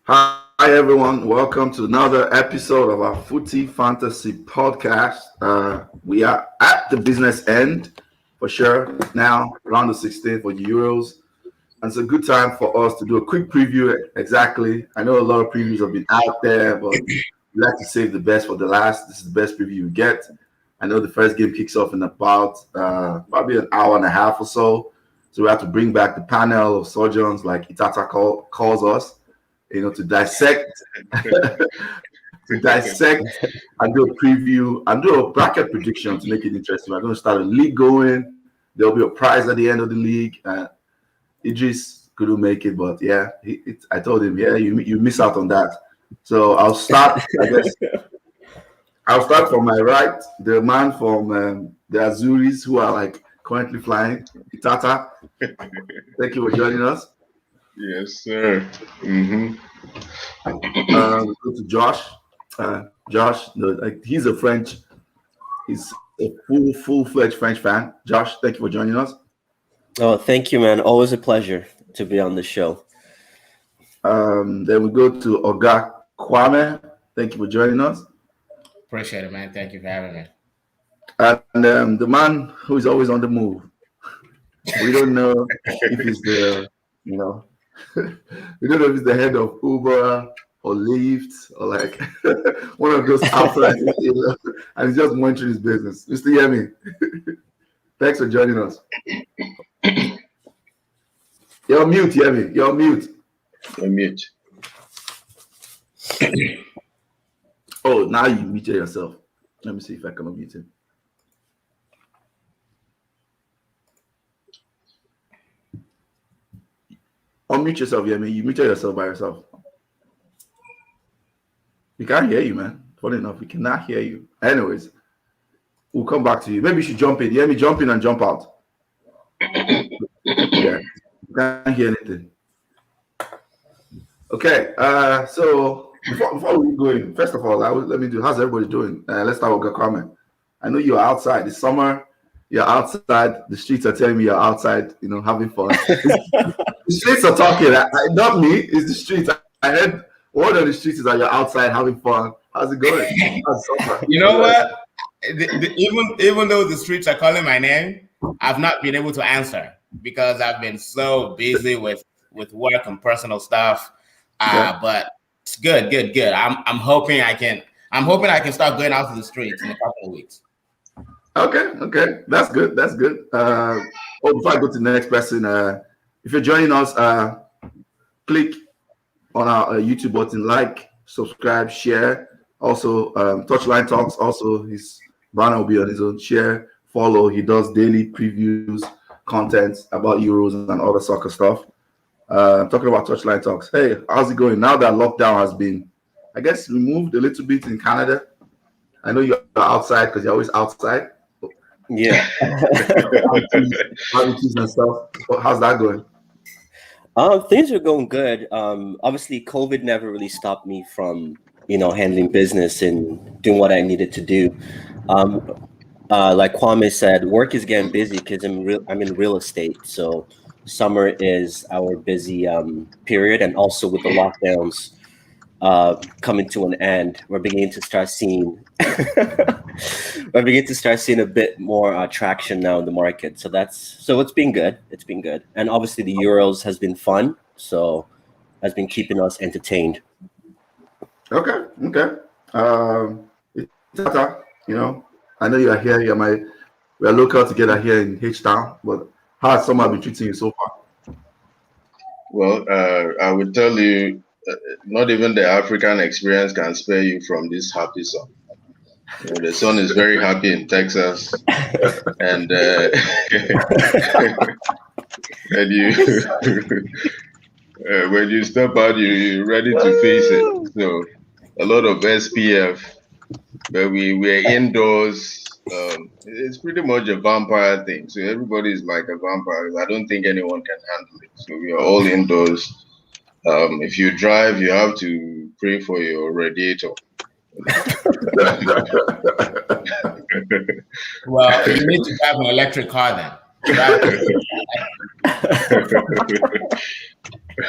Hi, everyone. Welcome to another episode of our Footy Fantasy podcast. We are at the business end for sure now, around the 16th for Euros. And it's a good time for us to do a quick preview. Exactly. I know a lot of previews have been out there, but we like to save the best for the last. This is the best preview you get. I know the first game kicks off in about probably an hour and a half or so. So we have to bring back the panel of surgeons like calls us, to dissect, and do a preview and do a bracket prediction to make it interesting. We're going to start a league going. There'll be a prize at the end of the league. Idris couldn't make it, but yeah, I told him, yeah, you miss out on that. So I'll start, I guess. I'll start from my right, the man from the Azuris who are like currently flying, Tata. Thank you for joining us. Yes, sir. Go to Josh. Josh, he's a French. He's a full-fledged French fan. Josh, thank you for joining us. Oh, thank you, man. Always a pleasure to be on the show. Then we go to Oga Kwame. Thank you for joining us. Appreciate it, man. Thank you for having me. And the man who is always on the move. We don't know if he's we don't know if he's the head of Uber or Lyft or like one of those outside, and he's just monitoring his business. Mr. Yemi, thanks for joining us. You're mute, Yemi. You're mute. I'm mute. Oh, now you muted yourself. Let me see if I can unmute him. Unmute yourself, Yemi. You muted yourself by yourself. We can't hear you, man. Funny enough, we cannot hear you. Anyways, we'll come back to you. Maybe you should jump in. Yemi, jump in and jump out. Yeah, we can't hear anything. Okay, so before we go in, first of all, how's everybody doing? Let's start with Gakame. I know you're outside. It's summer. You're outside. The streets are telling me you're outside, having fun. The streets are talking. Not me. It's the streets. I heard one of the streets is that you're outside having fun. How's it going? You know what? Even though the streets are calling my name, I've not been able to answer because I've been so busy with work and personal stuff. But it's good. I'm hoping I can start going out to the streets in a couple of weeks. Okay. That's good. Before I go to the next person, if you're joining us, click on our YouTube button, like, subscribe, share. Also, Touchline Talks. Also, his banner will be on his own. Share, follow. He does daily previews, content about Euros and other soccer stuff. Talking about Touchline Talks. Hey, how's it going? Now that lockdown has been, I guess, removed a little bit in Canada. I know you're outside because you're always outside. Yeah. Barbecues and stuff. How's that going? Things are going good. Obviously, COVID never really stopped me from, handling business and doing what I needed to do. Like Kwame said, work is getting busy because I'm in real estate. So summer is our busy period, and also with the lockdowns coming to an end, we're beginning to start seeing a bit more traction now in the market. So it's been good. And obviously the Euros has been fun, so has been keeping us entertained. Okay. Tata, I know you are here. We are local together here in H-Town, but how has summer been treating you so far? Well, I would tell you, not even the African experience can spare you from this happy sun. The sun is very happy in Texas, and when you step out, you're ready to face it. So a lot of SPF, but we're indoors. It's pretty much a vampire thing. So everybody is like a vampire. I don't think anyone can handle it. So we are all indoors. If you drive, you have to pray for your radiator. Well, you need to have an electric car then.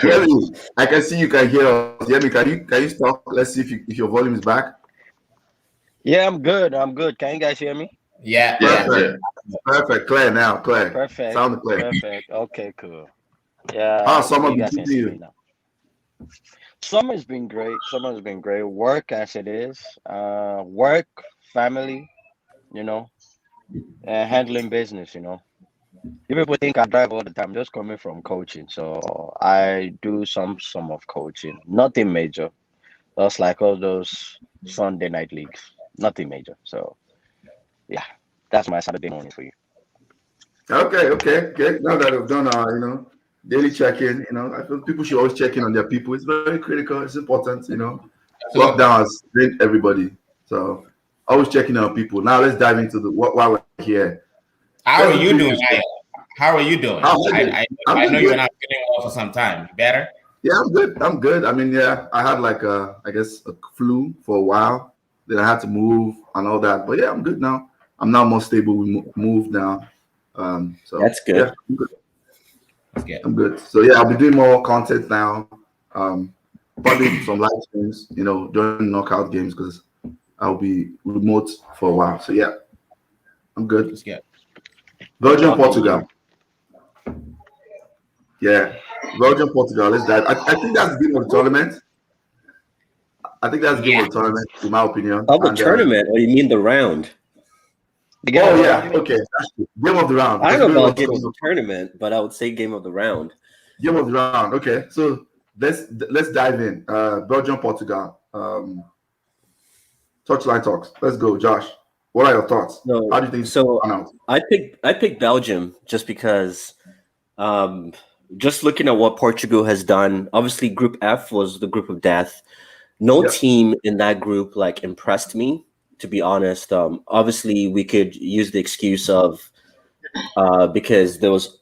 Jeremy, I can see you can hear us. Jeremy, can you stop? Let's see if your volume is back. Yeah, I'm good. I'm good. Can you guys hear me? Yeah, Perfect. Perfect. Clear now. Clear. Perfect. Sound clear. Perfect. Okay, cool. Yeah. How's summer you been guys can treating see me you? now. Summer's been great. Summer's been great. Work as it is. Work, family, you know, and handling business, you know. You people think I drive all the time, just coming from coaching. So I do some of coaching. Nothing major. Just like all those Sunday night leagues. Nothing major. So yeah, that's my Saturday morning for you. Okay. Now that I've done daily check-in, I feel people should always check in on their people. It's very critical, it's important, absolutely. Lockdown has drained everybody. So always checking on people. Now let's dive into why we're here. How are Let's you do doing? this. How are you doing? How am I doing? I I'm know doing you're good. not feeling well for some time. Better? Yeah, I'm good. I mean, yeah, I had like I guess a flu for a while. Then I had to move and all that. But yeah, I'm good now. I'm now more stable. We moved now. So That's good. yeah, I'm good. That's good. I'm good. So yeah, I'll be doing more content now. Probably some live streams, during knockout games because I'll be remote for a while. So yeah, I'm good. That's good. Belgium, Lucky Portugal. Yeah, Belgium, Portugal. Let's dive. I think that's the game of the tournament. I think that's the game of the tournament, in my opinion. Of the And, tournament, or you mean the round? oh yeah, okay. That's the game of the round. I Because don't know we about were game of talking the tournament, but I would say game of the round. game of the round. Okay, so let's dive in. Belgium, Portugal. Touchline talks. Let's go, Josh. What are your thoughts? No, How do you think? so Turn out? I picked Belgium just because just looking at what Portugal has done. Obviously, Group F was the group of death. No Yep. team in that group like impressed me, to be honest. Obviously, we could use the excuse of because there was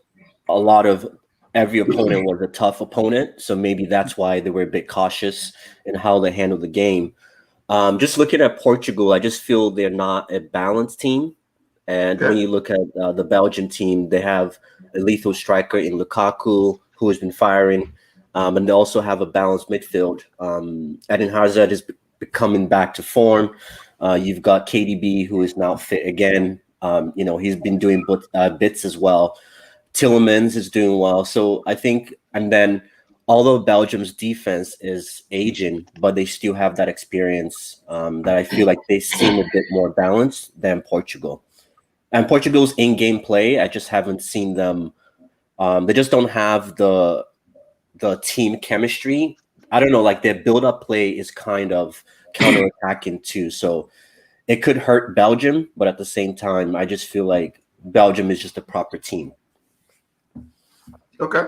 a lot of every opponent was a tough opponent, so maybe that's why they were a bit cautious in how they handled the game. Just looking at Portugal, I just feel they're not a balanced team. And when Okay. you look at the Belgian team, they have a lethal striker in Lukaku who has been firing, and they also have a balanced midfield. Eden Hazard is coming back to form. You've got KDB who is now fit again. He's been doing bits as well. Tillemans is doing well. So I think, and then although Belgium's defense is aging, but they still have that experience that I feel like they seem a bit more balanced than Portugal. And Portugal's in-game play, I just haven't seen them. They just don't have the team chemistry. I don't know, like their build-up play is kind of counter-attacking too. So it could hurt Belgium, but at the same time, I just feel like Belgium is just a proper team. Okay.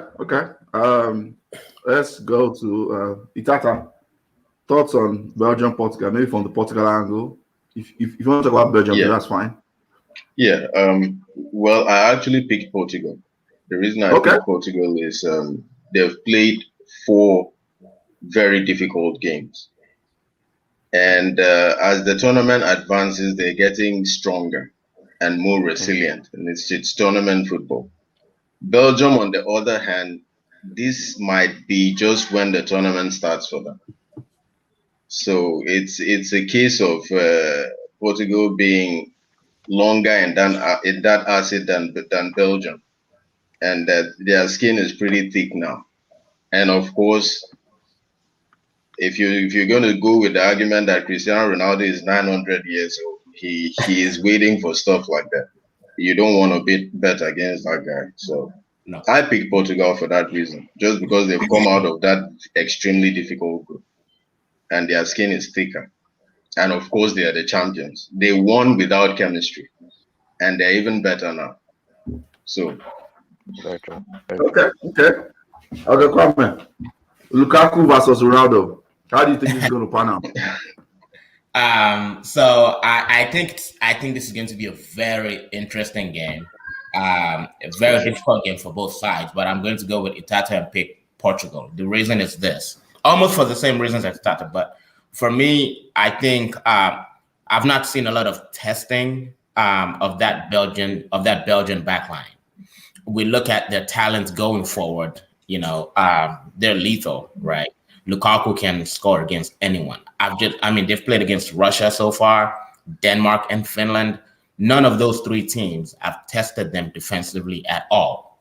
Let's go to Itata. Thoughts on Belgium, Portugal, maybe from the Portugal angle. If you want to talk about Belgium, Yeah. that's fine. Yeah. Well, I actually picked Portugal. The reason I Okay. picked Portugal is they've played 4 very difficult games, and as the tournament advances, they're getting stronger and more resilient. And it's tournament football. Belgium, on the other hand, this might be just when the tournament starts for them. So it's a case of Portugal being longer and in that acid than Belgium, and that their skin is pretty thick now. And of course, if you're going to go with the argument that Cristiano Ronaldo is 900 years old, he is waiting for stuff like that. You don't want to bet against that guy. So No. I picked Portugal for that reason, just because they've come out of that extremely difficult group, and their skin is thicker. And of course, they are the champions. They won without chemistry, and they're even better now. So, Very true. Okay. Kwame. Lukaku versus Ronaldo. How do you think this is going to pan out? So I think this is going to be a very interesting game. A very difficult game for both sides, but I'm going to go with Itata and pick Portugal. The reason is this, almost for the same reasons as Itata, but for me, I think I've not seen a lot of testing of that Belgian backline. We look at their talents going forward. they're lethal, right? Lukaku can score against anyone. They've played against Russia so far, Denmark and Finland. None of those three teams have tested them defensively at all.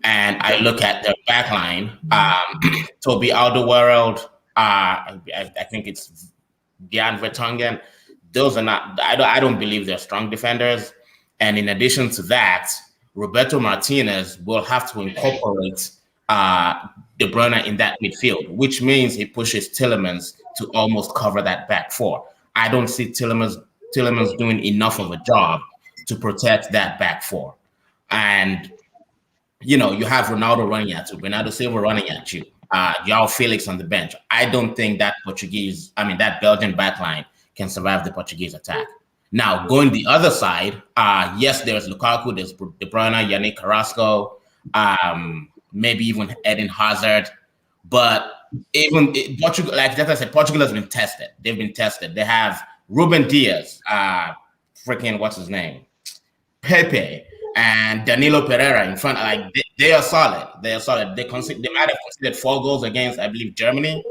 And I look at their backline, Toby Alderweireld, I think it's Jan Vertonghen. Those are not. I don't believe they're strong defenders. And in addition to that, Roberto Martinez will have to incorporate De Bruyne in that midfield, which means he pushes Tielemans to almost cover that back four. I don't see Tielemans doing enough of a job to protect that back four. And you have Ronaldo running at you, Bernardo Silva running at you, João Felix on the bench. I don't think that Belgian backline can survive the Portuguese attack. Now, going the other side, yes, there's Lukaku, there's De Bruyne, Yannick Carrasco, maybe even Eden Hazard. But even Portugal, like that I said, Portugal has been tested. They've been tested. They have Ruben Diaz, what's his name? Pepe, and Danilo Pereira in front. Like they are solid. They are solid. They might have conceded 4 goals against, I believe, Germany,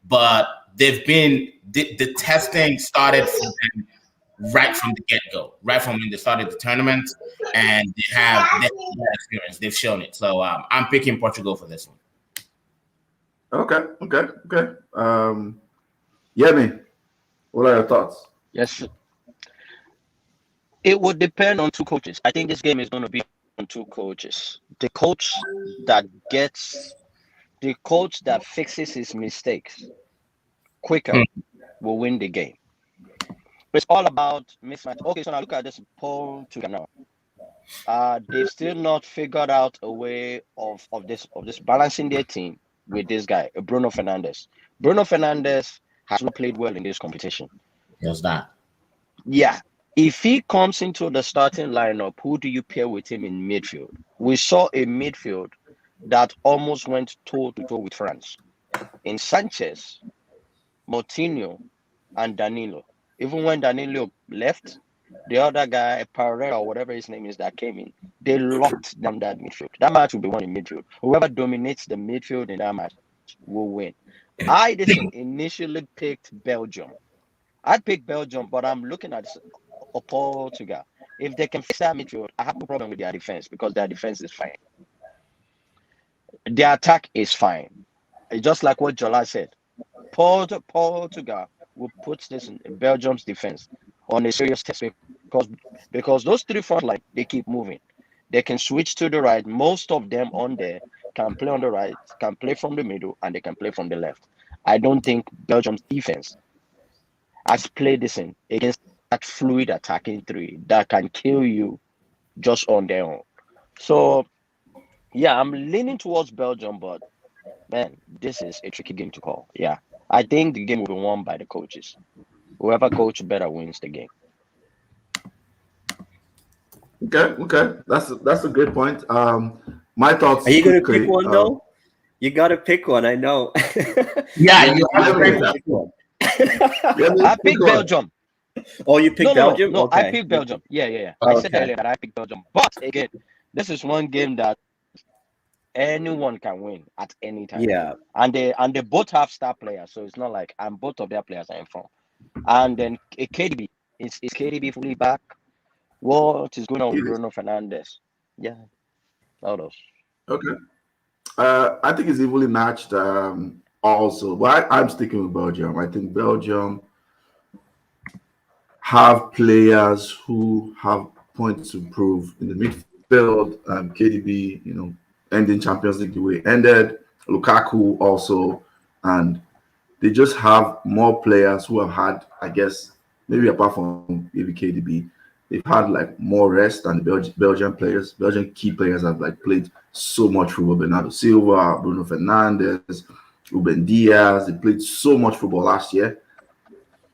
but they've been the testing started for them right from the get-go, right from when they started the tournament, and they have experience. They've shown it. So I'm picking Portugal for this one. Okay. Yemi, what are your thoughts? Yes. It would depend on 2 coaches. I think this game is going to be on 2 coaches. The coach that fixes his mistakes quicker will win the game. It's all about mismatch. Okay, so now look at this Portugal now. They've still not figured out a way of this balancing their team with this guy, Bruno Fernandes. Bruno Fernandes has not played well in this competition. There's that. Yeah. If he comes into the starting lineup, who do you pair with him in midfield? We saw a midfield that almost went toe-to-toe with France. In Sanchez, Moutinho, and Danilo. Even when Danilo left, the other guy, Pereira or whatever his name is, that came in, they locked down that midfield. That match will be won in midfield. Whoever dominates the midfield in that match will win. I didn't initially picked Belgium. I picked Belgium, but I'm looking at Portugal. If they can fix that midfield, I have no problem with their defense because their defense is fine. Their attack is fine. It's just like what Jola said. Portugal will put this in Belgium's defense on a serious test because those 3 front line, they keep moving. They can switch to the right. Most of them on there can play on the right, can play from the middle, and they can play from the left. I don't think Belgium's defense has played this in against that fluid attacking 3 that can kill you just on their own. So, yeah, I'm leaning towards Belgium, but man, this is a tricky game to call. Yeah, I think the game will be won by the coaches. Whoever coach better wins the game. Okay. That's a good point. My thoughts. Are you going to pick one though? You got to pick one. I know. Yeah, you have to pick one. I picked Belgium. Oh, you picked Belgium? No, okay. I picked Belgium. Yeah. Okay. I said earlier that I picked Belgium. But again, this is one game that anyone can win at any time. Yeah. And they both have star players, so it's not like both of their players are in form. And then KDB is KDB fully back. What is going on with Bruno Fernandes? Yeah, all those. Okay. I think it's evenly matched. Also, but I'm sticking with Belgium. I think Belgium have players who have points to prove in the midfield. KDB, ending Champions League the way it ended. Lukaku also, and they just have more players who have had, I guess, maybe apart from maybe KDB, they've had like more rest than the Belgian players. Belgian key players have played so much football. Bernardo Silva, Bruno Fernandes, Ruben Diaz. They played so much football last year.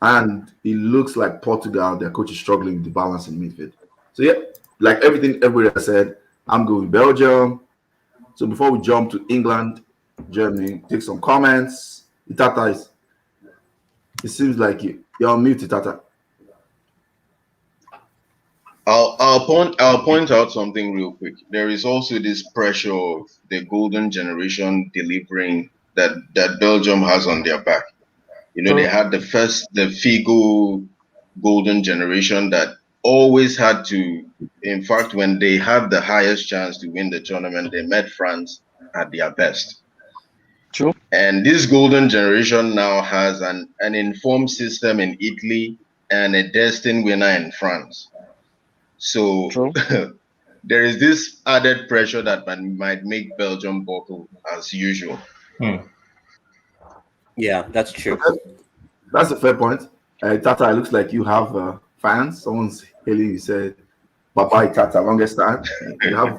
And it looks like Portugal, their coach is struggling with the balance in midfield. So yeah, like everything everybody has said, I'm going Belgium. So before we jump to England, Germany, take some comments. Itata it seems like you're on mute, Itata. I'll point out something real quick. There is also this pressure of the golden generation delivering that Belgium has on their back. You know, they had the Figo golden generation that always had to. In fact, when they had the highest chance to win the tournament, they met France at their best. True. And this golden generation now has an informed system in Italy and a destined winner in France. So there is this added pressure that might make Belgium buckle as usual. Yeah, that's true. That's a fair point. Tata, it looks like you have fans. Someone's hailing you, said, Bye Tata, longest time. You have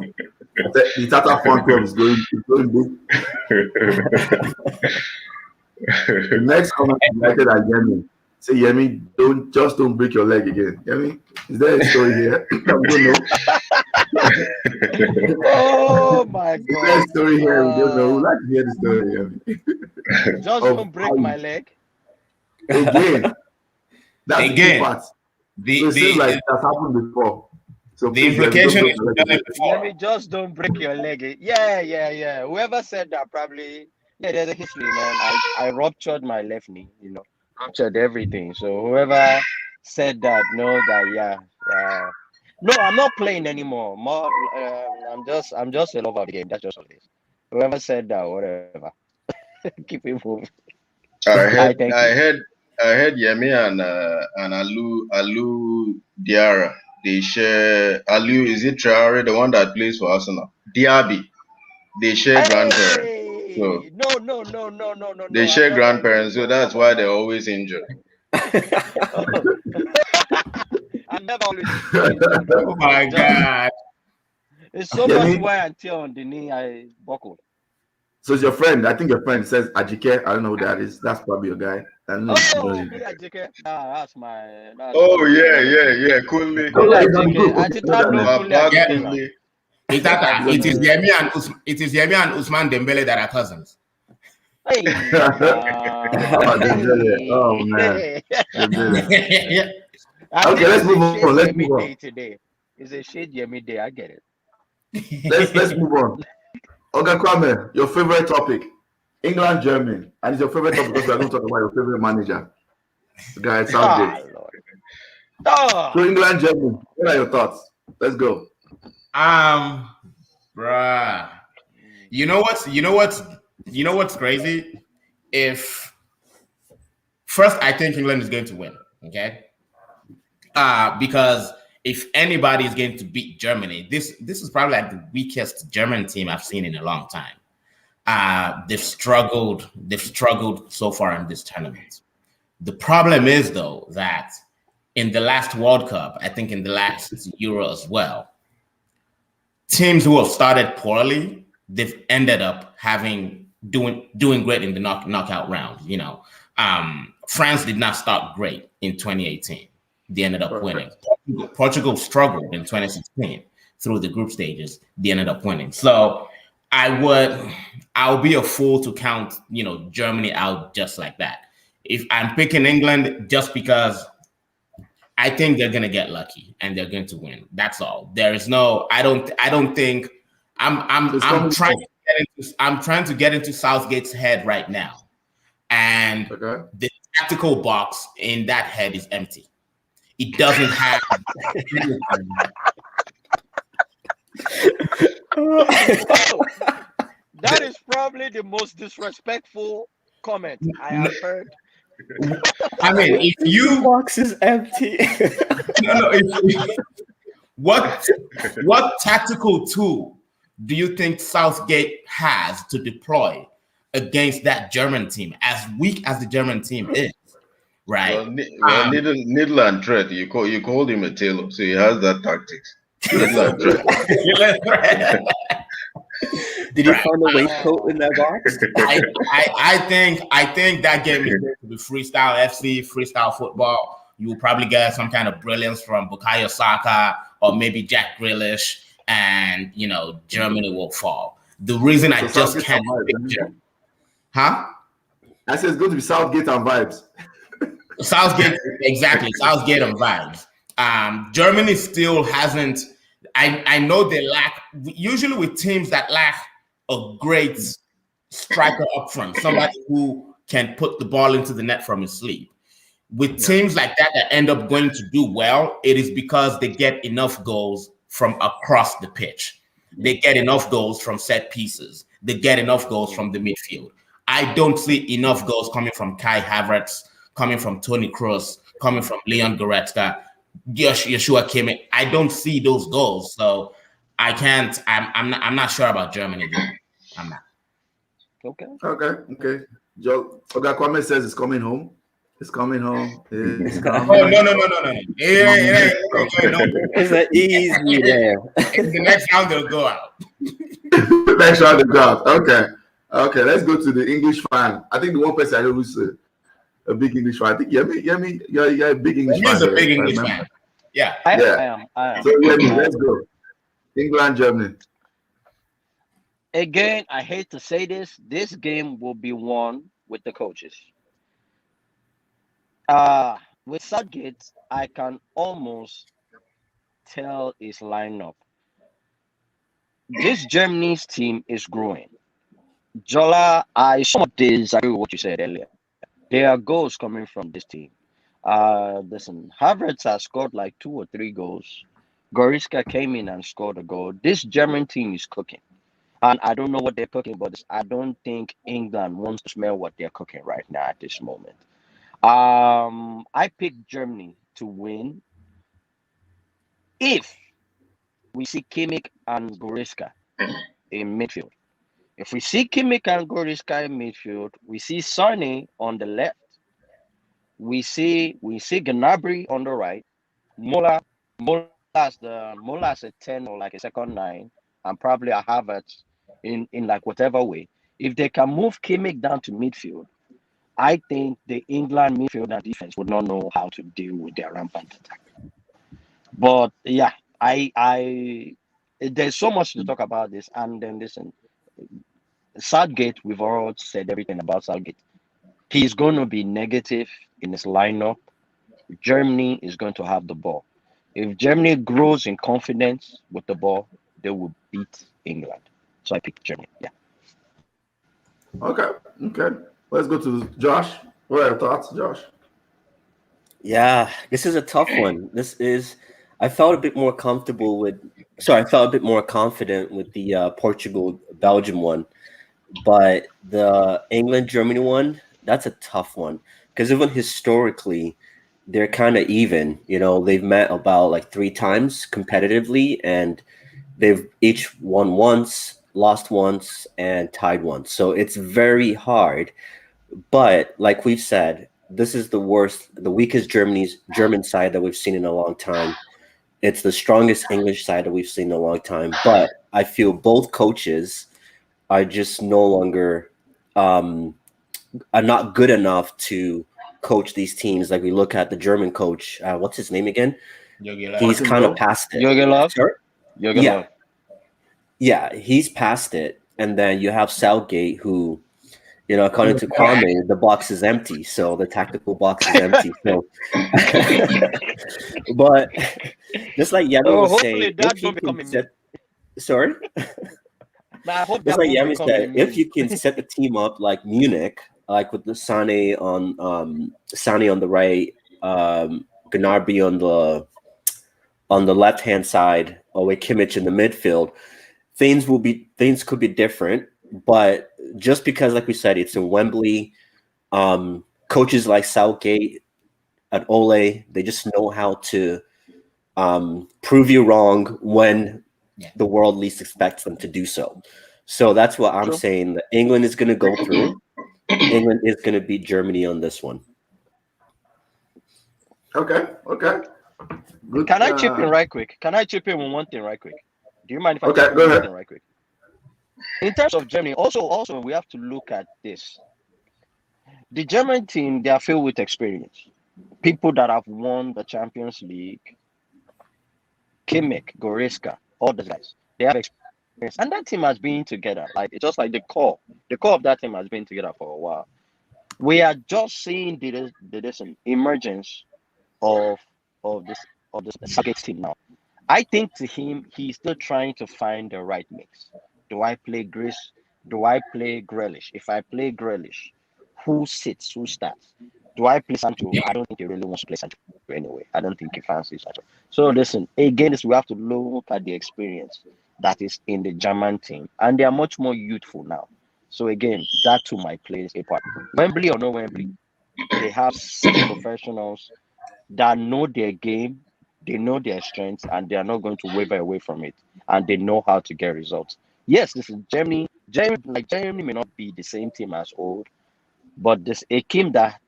the Tata fan club is going big. The next comment is directed at Yemi. Say, Yemi, don't break your leg again. Yemi, is there a story here? I don't know. Oh my God! Is there a story here? We don't know. We'd like to hear the story, Yemi. Just don't break my leg. Again. That's the key part. So it seems like the, that's happened before. So the implication is you've done it before. Let me just don't break your leg. Yeah. Whoever said that probably, there's a history, man. I ruptured my left knee, ruptured everything. So whoever said that knows that, no, I'm not playing anymore. I'm just a lover of the game. That's just what it is. Whoever said that, whatever. Keep it moving. I heard Yemi and Alu Diarra. They share Alu. Is it Traore, the one that plays for Arsenal? Diaby. They share grandparents. So No. they share grandparents, so that's why they're always injured. I'm never always. Oh my God! It's so much wear and tear on the knee. I buckled. So it's your friend. I think your friend says Ajike. I don't know who that is. That's probably your guy. That's my. Oh yeah. Kunle. It is Yemi and Usman Dembele that are cousins. Hey. Oh man. Okay, let's move on. Let's move on. Today. It's a shade Yemi day. I get it. Let's move on. Okay, Kwame, your favorite topic, England, Germany, and it's your favorite topic because we are going to talk about your favorite manager, the guy at Southgate. So England, Germany, what are your thoughts? Let's go. Bruh. You know what's crazy? If first, I think England is going to win. Okay. Because if anybody is going to beat Germany, this is probably like the weakest German team I've seen in a long time. They've struggled so far in this tournament. The problem is, though, that in the last World Cup, I think in the last Euro as well, teams who have started poorly, they've ended up doing great in the knockout round. France did not start great in 2018. They ended up winning. Portugal struggled in 2016 through the group stages. They ended up winning. So I'll be a fool to count, Germany out just like that. If I'm picking England, just because I think they're gonna get lucky and they're going to win. That's all. There is no. I don't think. I'm trying to get into Southgate's head right now, and the tactical box in that head is empty. It doesn't have. That is probably the most disrespectful comment I have heard. I mean, if you box is empty. What tactical tool do you think Southgate has to deploy against that German team, as weak as the German team is? Right. Needle and thread. You called him a tailor, so he has that tactics. Needle and thread. Did you find a waistcoat in that box? I think that game is going to be freestyle FC, freestyle football. You will probably get some kind of brilliance from Bukayo Saka or maybe Jack Grealish, and Germany will fall. The reason I just can't picture, I said it's going to be Southgate and vibes. Southgate, exactly. Southgate and vibes. Germany still hasn't. I know they lack, usually with teams that lack a great striker up front, somebody who can put the ball into the net from his sleep. With teams like that end up going to do well, it is because they get enough goals from across the pitch. They get enough goals from set pieces. They get enough goals from the midfield. I don't see enough goals coming from Kai Havertz, coming from Toni Kroos, coming from Leon Goretzka, Joshua Kimmich. I don't see those goals, so I can't. I'm not sure about Germany. I'm not. Okay. Joe Kwame says it's coming home. It's coming home. It's coming. Oh no. It's an easy there. The next round they'll go out. Next round the draft. Okay. Let's go to the English fan. I think the one person I know who's a big English fan. I think Yemi, you're a big English fan. He's a big English fan. Yeah. I am. So Yemi, let's go. England, Germany. Again, I hate to say this. This game will be won with the coaches. With Southgate, I can almost tell his lineup. This Germany's team is growing. Jola, I somewhat disagree with what you said earlier. There are goals coming from this team. Listen, Havertz has scored like 2 or 3 goals. Goretzka came in and scored a goal. This German team is cooking. And I don't know what they're cooking, but I don't think England wants to smell what they're cooking right now at this moment. I picked Germany to win if we see Kimmich and Goretzka in midfield. If we see Kimmich and Goretzka in midfield, we see Sane on the left. We see Gnabry on the right. Mola as a 10 or like a second 9, and probably a Havertz in like whatever way. If they can move Kimmich down to midfield, I think the England midfield and defense would not know how to deal with their rampant attack. But yeah, I there's so much to talk about this. And then listen, Southgate, we've all said everything about Southgate. He's going to be negative in his lineup. Germany is going to have the ball. If Germany grows in confidence with the ball, they will beat England. So I picked Germany. Yeah. Okay. Let's go to Josh. What are your thoughts, Josh? Yeah, this is a tough one. I felt a bit more confident with the Portugal-Belgium one. But the England-Germany one, that's a tough one. Because even historically, they're kind of even. You know, they've met about like 3 times competitively, and they've each won once, lost once, and tied once. So it's very hard. But like we've said, this is the weakest German side that we've seen in a long time. It's the strongest English side that we've seen in a long time. But I feel both coaches are just no longer are not good enough to coach these teams. Like we look at the German coach, what's his name again? He's kind of past it. Jürgen Löw? Jürgen Löw. Yeah, he's past it. And then you have Southgate, who, you know, according to Kwame, the box is empty. So the tactical box is empty. So, but just like Yami was saying, if you can sorry? Just like Yami said, if you can set the team up like Munich, like with the Sane on the right, Gnabry on the left hand side, or with Kimmich in the midfield, things could be different. But just because, like we said, it's in Wembley, coaches like Southgate at Ole, they just know how to prove you wrong when the world least expects them to do so. So that's what I'm saying. That England is going to go through. England is going to beat Germany on this one. Okay. Good. Can I chip in right quick? Can I chip in with one thing right quick? Do you mind if I Okay, go ahead. Right quick? In terms of Germany, also we have to look at this. The German team, they are filled with experience. People that have won the Champions League, Kimmich, Goretzka, all the guys, they have experience. And that team has been together. Like it's just like the core of that team has been together for a while. We are just seeing the emergence of this of the Southgate's team now. I think to him, he's still trying to find the right mix. Do I play Grealish? Do I play Grealish? If I play Grealish, who sits? Who starts? Do I play Sancho? I don't think he really wants to play Sancho anyway. I don't think he fancies Sancho. So listen, again, we have to look at the experience that is in the German team, and they are much more youthful now. So again, that too might play a part. Wembley or no Wembley, they have professionals that know their game, they know their strengths, and they are not going to waver away from it, and they know how to get results. Yes, this is Germany. Germany may not be the same team as old, but this a team that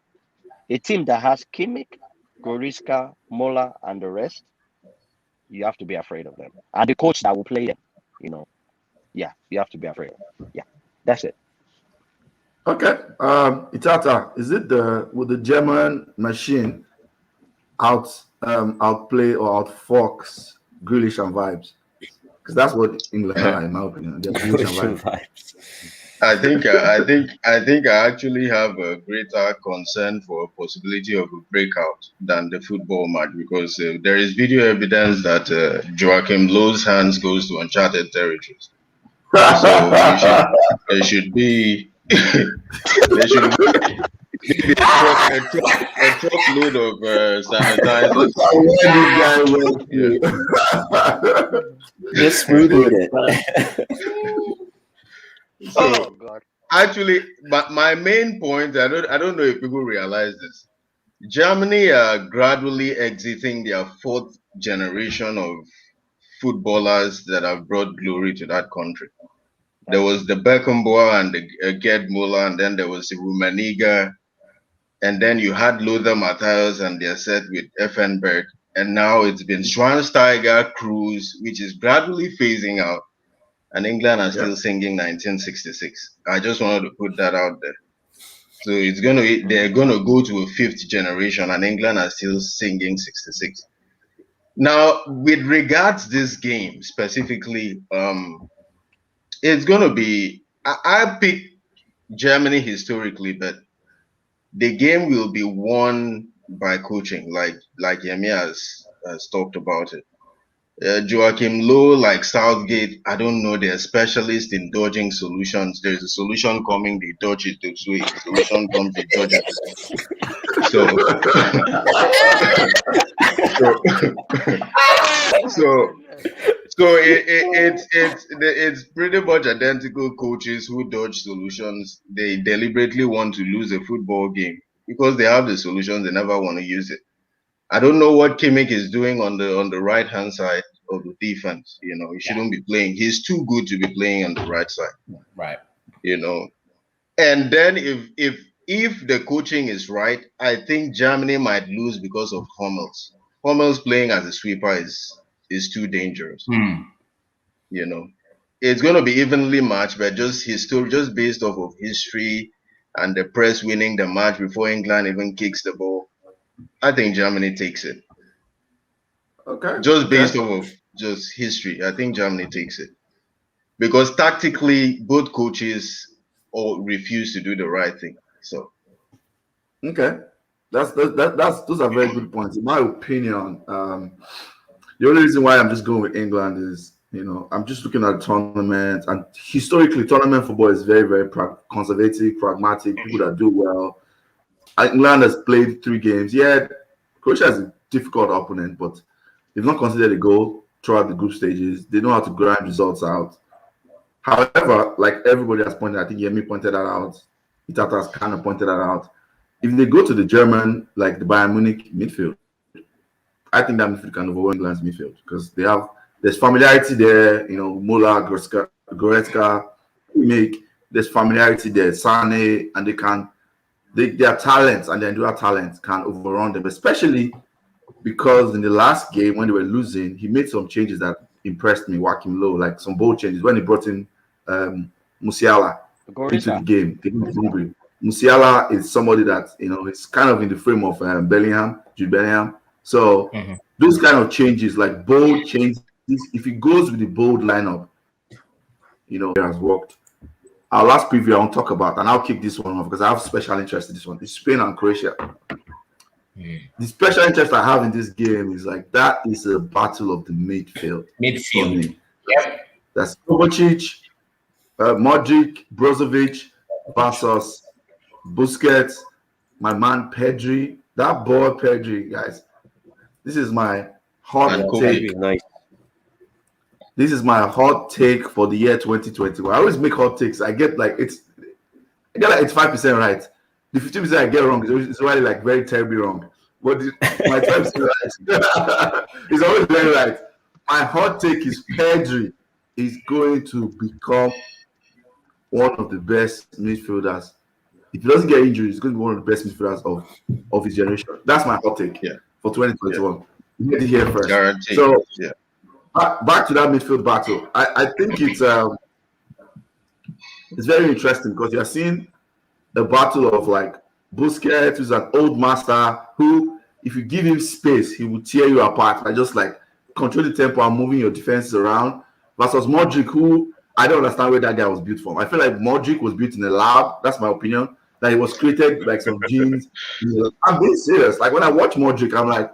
has Kimmich, Goretzka, Mola, and the rest. You have to be afraid of them, and the coach that will play them. Yeah, you have to be afraid of them. Yeah, that's it. Okay. Itata, is it will the German machine outplay or outfox Grealish and Vibes? Because that's what England are, in my opinion. They're Grealish and Vibes. I think I actually have a greater concern for a possibility of a breakout than the football match, because there is video evidence that Joachim Low's hands goes to uncharted territories. So there should be a truckload of sanitizers. Just smoothing it. So actually, my main point, I don't know if people realize this. Germany are gradually exiting their fourth generation of footballers that have brought glory to that country. There was the Beckenbauer and the Gerd Müller, and then there was the Rummenigge, and then you had Lothar Matthäus and their set with Effenberg, and now it's been Schweinsteiger, Kroos, which is gradually phasing out. And England are still singing 1966. I just wanted to put that out there. So they're gonna go to a fifth generation, and England are still singing 66. Now, with regards this game specifically, it's gonna be. I pick Germany historically, but the game will be won by coaching, like Yemi has talked about it. Joachim Low, like Southgate, I don't know, they're specialists in dodging solutions. There's a solution coming, they dodge it this way. Solution comes, they dodge it. So it's pretty much identical coaches who dodge solutions. They deliberately want to lose a football game because they have the solutions, they never want to use it. I don't know what Kimmich is doing on the right hand side of the defense. He shouldn't be playing. He's too good to be playing on the right side. Right. And then if the coaching is right, I think Germany might lose because of Hummels. Hummels playing as a sweeper is too dangerous. It's going to be evenly matched, but just based off of history and the press winning the match before England even kicks the ball. I think Germany takes it. Okay. Just based off of just history, I think Germany takes it. Because tactically, both coaches all refuse to do the right thing. So. Okay. Those are very good points. In my opinion, the only reason why I'm just going with England is, I'm just looking at the tournament, and historically, tournament football is very, very conservative, pragmatic, people that do well. England has played 3 games. Yeah, Croatia is a difficult opponent, but they've not considered a goal throughout the group stages. They know how to grind results out. However, like everybody has pointed, I think Yemi pointed that out. Itata has kind of pointed that out. If they go to the German, like the Bayern Munich midfield, I think that midfield can overwhelm England's midfield because there's familiarity there. Mola, Goretzka, Kimmich. There's familiarity there. Sane, and their talents and their individual talents can overrun them, especially because in the last game when they were losing, he made some changes that impressed me, Joachim Low, like some bold changes when he brought in Musiala into the game. Musiala is somebody that, is kind of in the frame of Jude Bellingham. So those kind of changes, like bold changes, if he goes with the bold lineup, it has worked. Our last preview I want to talk about, and I'll kick this one off because I have special interest in this one. It's Spain and Croatia. The special interest I have in this game is like that is a battle of the midfield for Midfield. me. Yep. That's Kovacic, Modric, Brozovic versus Busquets, my man Pedri. That boy Pedri, guys. This is my hot And take. Kobe. Nice. This is my hot take for the year 2021. I always make hot takes. I get like it's 5% right. The 50% I get wrong is really like very terribly wrong. But my 5% right is always very right. My hot take is Pedri is going to become one of the best midfielders. If he doesn't get injured, he's going to be one of the best midfielders of his generation. That's my hot take for 2021. You get it here first. Guaranteed. So Yeah. back to that midfield battle. I think it's very interesting because you're seeing a battle of like Busquets, who's an old master, who if you give him space, he will tear you apart. I just like control the tempo and moving your defenses around. Versus Modric, who I don't understand where that guy was built from. I feel like Modric was built in a lab. That's my opinion. That he was created like some genes. I'm being serious. Like when I watch Modric, I'm like,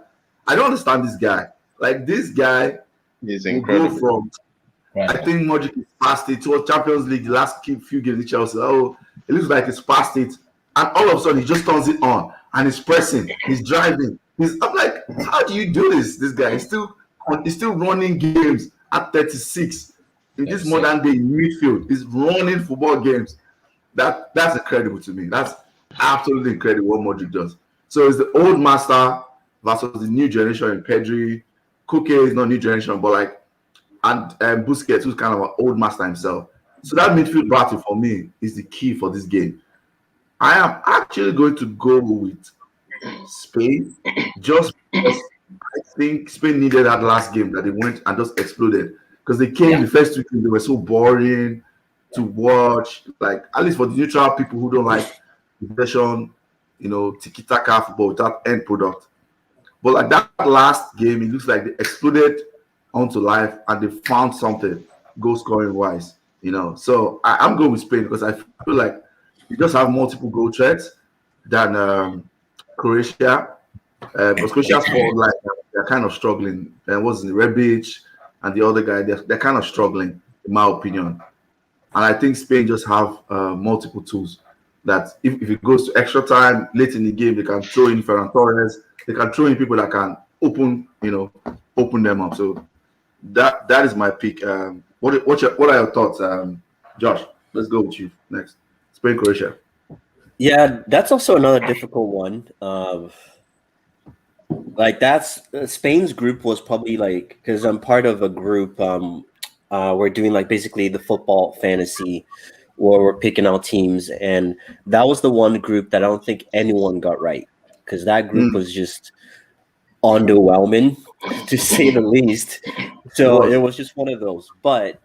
I don't understand this guy. Like this guy He's will incredible. go from. Right. I think Modric is past it. Towards Champions League, the last few games in Chelsea. Oh, it looks like it's past it. And all of a sudden, he just turns it on and he's pressing, he's driving. I'm like, how do you do this? This guy is still running games at 36 in this modern day midfield. He's running football games. That's incredible to me. That's absolutely incredible what Modric does. So it's the old master versus the new generation in Pedri. Koke is not new generation, but like and Busquets, who's kind of an old master himself. So that midfield battle for me is the key for this game. I am actually going to go with Spain just because I think Spain needed that last game that they went and just exploded. Because they came the first 2 games, they were so boring to watch. Like, at least for the neutral people who don't like possession, tiki-taka football without end product. But like that last game, it looks like they exploded onto life and they found something goal scoring wise. So I'm going with Spain because I feel like we just have multiple goal threats than Croatia. Because Croatia's forward line, they're kind of struggling. And what's the Rebic and the other guy, they're kind of struggling, in my opinion. And I think Spain just have multiple tools that if it goes to extra time late in the game, they can throw in Ferran Torres, they can throw in people that can open them up. So that is my pick. What are your thoughts, Josh? Let's go with you next. Spain, Croatia. Yeah, that's also another difficult one. Like that's Spain's group was probably like because I'm part of a group. We're doing like basically the football fantasy, where we're picking out teams, and that was the one group that I don't think anyone got right because that group was just underwhelming to say the least. So it was just one of those. But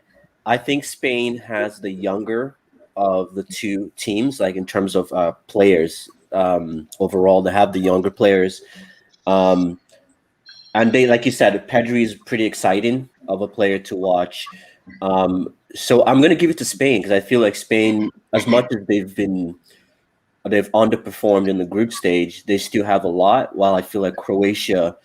I think Spain has the younger of the two teams, like in terms of players overall. They have the younger players. And they, like you said, Pedri is pretty exciting of a player to watch. So I'm going to give it to Spain because I feel like Spain, as much as they've underperformed in the group stage, they still have a lot. While I feel like Croatia,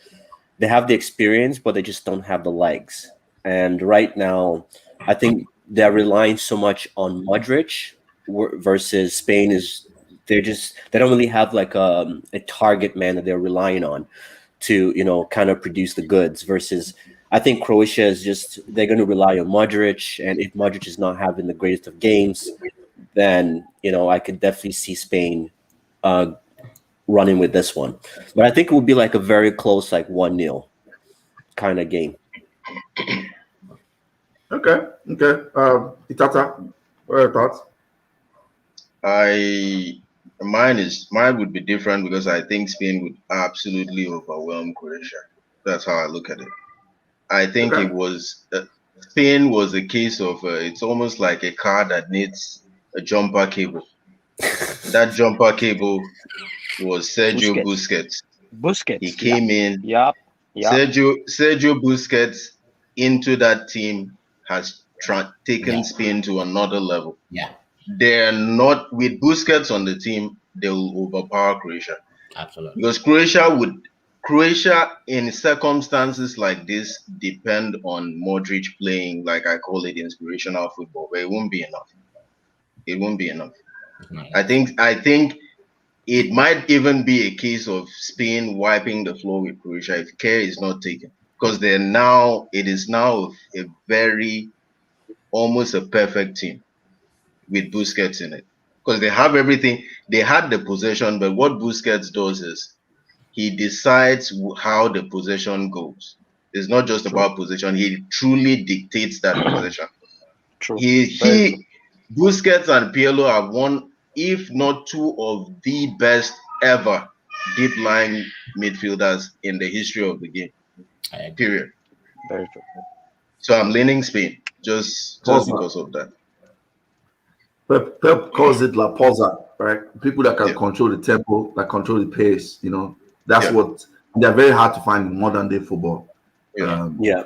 they have the experience, but they just don't have the legs. And right now, I think they're relying so much on Modric versus Spain they don't really have like a target man that they're relying on to, kind of produce the goods versus I think Croatia is they're going to rely on Modric. And if Modric is not having the greatest of games, then, I could definitely see Spain running with this one. But I think it would be like a very close, like 1-0 kind of game. Okay. Itata, what are your thoughts? Mine would be different because I think Spain would absolutely overwhelm Croatia. That's how I look at it. I think it was Spain was a case of it's almost like a car that needs a jumper cable. That jumper cable was Sergio Busquets. He came in. Yep. Sergio Busquets into that team has taken Spain to another level. Yeah. They're not with Busquets on the team, they will overpower Croatia. Absolutely. Because Croatia in circumstances like this depend on Modric playing, like I call it, inspirational football, but it won't be enough. It won't be enough. Right. I think it might even be a case of Spain wiping the floor with Croatia if care is not taken. Because it is now a very almost a perfect team with Busquets in it. Because they have everything. They had the possession, but what Busquets does is he decides how the possession goes. It's not just about possession. He truly dictates that possession. True. He Very true. he Busquets and Pirlo are one, if not two, of the best ever deep line midfielders in the history of the game. I agree. Period. Very true. So I'm leaning Spain just Pausa. because of that. Pep calls it La Pausa, right? People that can Yeah. control the tempo, that control the pace, that's Yeah. what they're very hard to find in modern day football. Yeah. Yeah.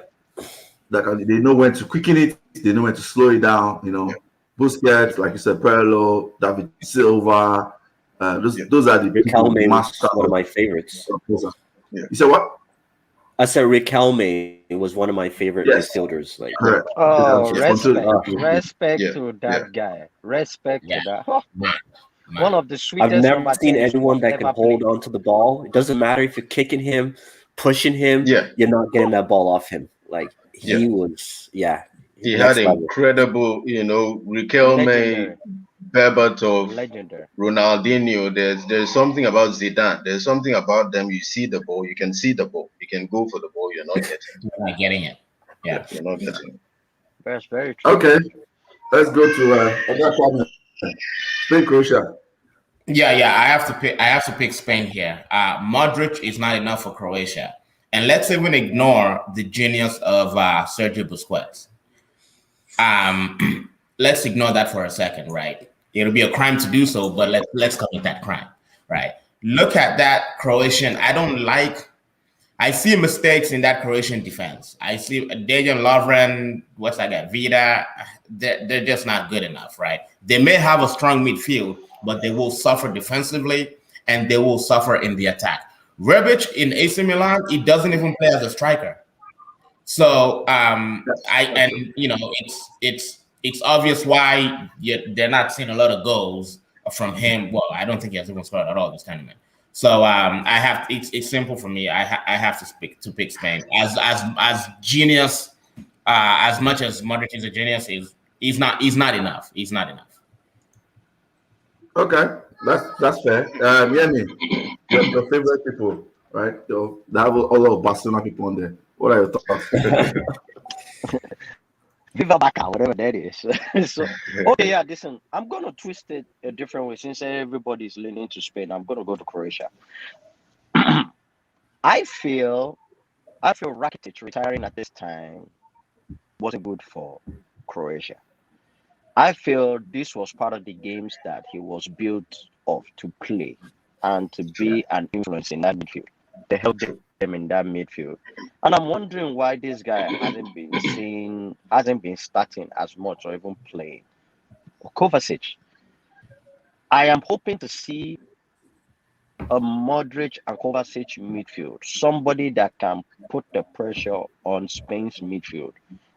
They know when to quicken it, they know when to slow it down, Yeah. Busquets, like you said, Perlo, David Silva, those are the people Riquelme was master one of my favorites. Yeah. You said what? I said Riquelme was one of my favorite Yes. midfielders. Like, Correct. Oh, Yeah, control respect. it. Respect Yeah. to that guy. Respect Yeah. to that. Oh, Man. one of the I've sweetest never number seen 10s anyone that can ever hold played. on to the ball. It doesn't matter if you're kicking him, pushing him. Yeah. You're not getting that ball off him. Like he was, He next had level. incredible, Riquelme, Legendary. Berbatov, Legendary. Ronaldinho. There's something about Zidane. There's something about them. You see the ball, you can see the ball, you can go for the ball. You're not getting it. You're not getting it. Yeah. You're not getting it. That's very true. Okay. Let's go to Spain, Croatia. Yeah. I have to pick Spain here. Modric is not enough for Croatia, and let's even ignore the genius of Sergio Busquets. Let's ignore that for a second, right? It'll be a crime to do so, but let's commit that crime, right? Look at that Croatian. I see mistakes in that Croatian defense. I see Dejan Lovren, what's that guy, Vida. They're just not good enough, right? They may have a strong midfield, but they will suffer defensively and they will suffer in the attack. Rebic in AC Milan, he doesn't even play as a striker. So it's obvious why they're not seeing a lot of goals from him. Well, I don't think he has even scored at all this tournament. So it's simple for me. I have to pick Spain as genius. As much as Modric is a genius, he's not enough. He's not enough. Okay, that's fair. Yemi, your favorite people, right? They have a lot of Barcelona people on there. What are your thoughts? Viva Baca, whatever that is. So, okay, yeah, listen, I'm going to twist it a different way. Since everybody's leaning to Spain, I'm going to go to Croatia. I feel Rakitic retiring at this time wasn't good for Croatia. I feel this was part of the games that he was built of to play and to be an influence in that midfield, to help them in that midfield. And I'm wondering why this guy hasn't been starting as much or even playing. Kovacic. I am hoping to see a Modric and Kovacic midfield, somebody that can put the pressure on Spain's midfield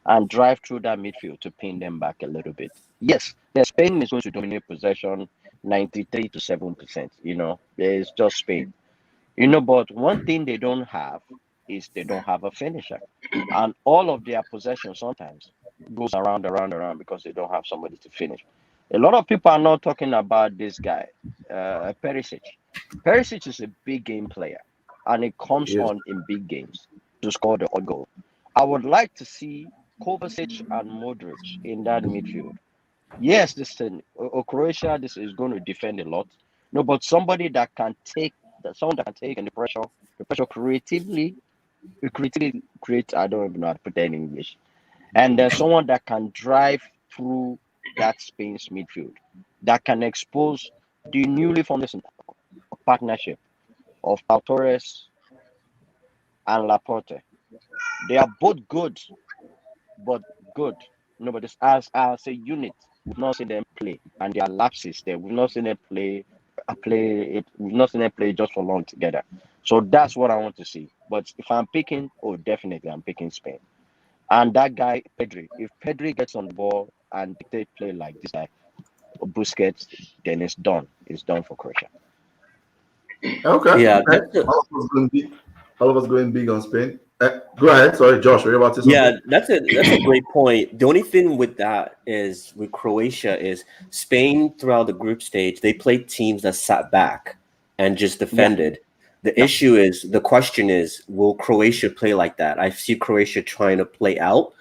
and drive through that midfield to pin them back a little bit. Yes, Spain is going to dominate possession 93 to 7%. It's just Spain. But one thing they don't have is they don't have a finisher. And all of their possession sometimes goes around because they don't have somebody to finish. A lot of people are not talking about this guy, Perisic. Perisic is a big game player, and it comes on in big games to score the odd goal. I would like to see Kovacic and Modric in that midfield. Yes, Croatia is going to defend a lot. No, but somebody that can take in the pressure creatively create. I don't even know how to put that in English. And there's someone that can drive through that Spain's midfield, that can expose the newly formed partnership of Pau Torres and Laporte. They are both good, but good. But as a unit, we've not seen them play, and there are lapses there. We've not seen them play We've not seen them play just for long together. So that's what I want to see. But if I'm picking, definitely I'm picking Spain. And that guy Pedri, if Pedri gets on the ball and they play like this guy, Busquets, then it's done. It's done for Croatia. Okay. Yeah, Okay. All of us going big on Spain. Go ahead. Sorry, Josh. Were you about to say something? Yeah, that's a great point. The only thing with that is with Croatia is Spain throughout the group stage, they played teams that sat back and just defended. The issue is, the question is, will Croatia play like that? I see Croatia trying to play out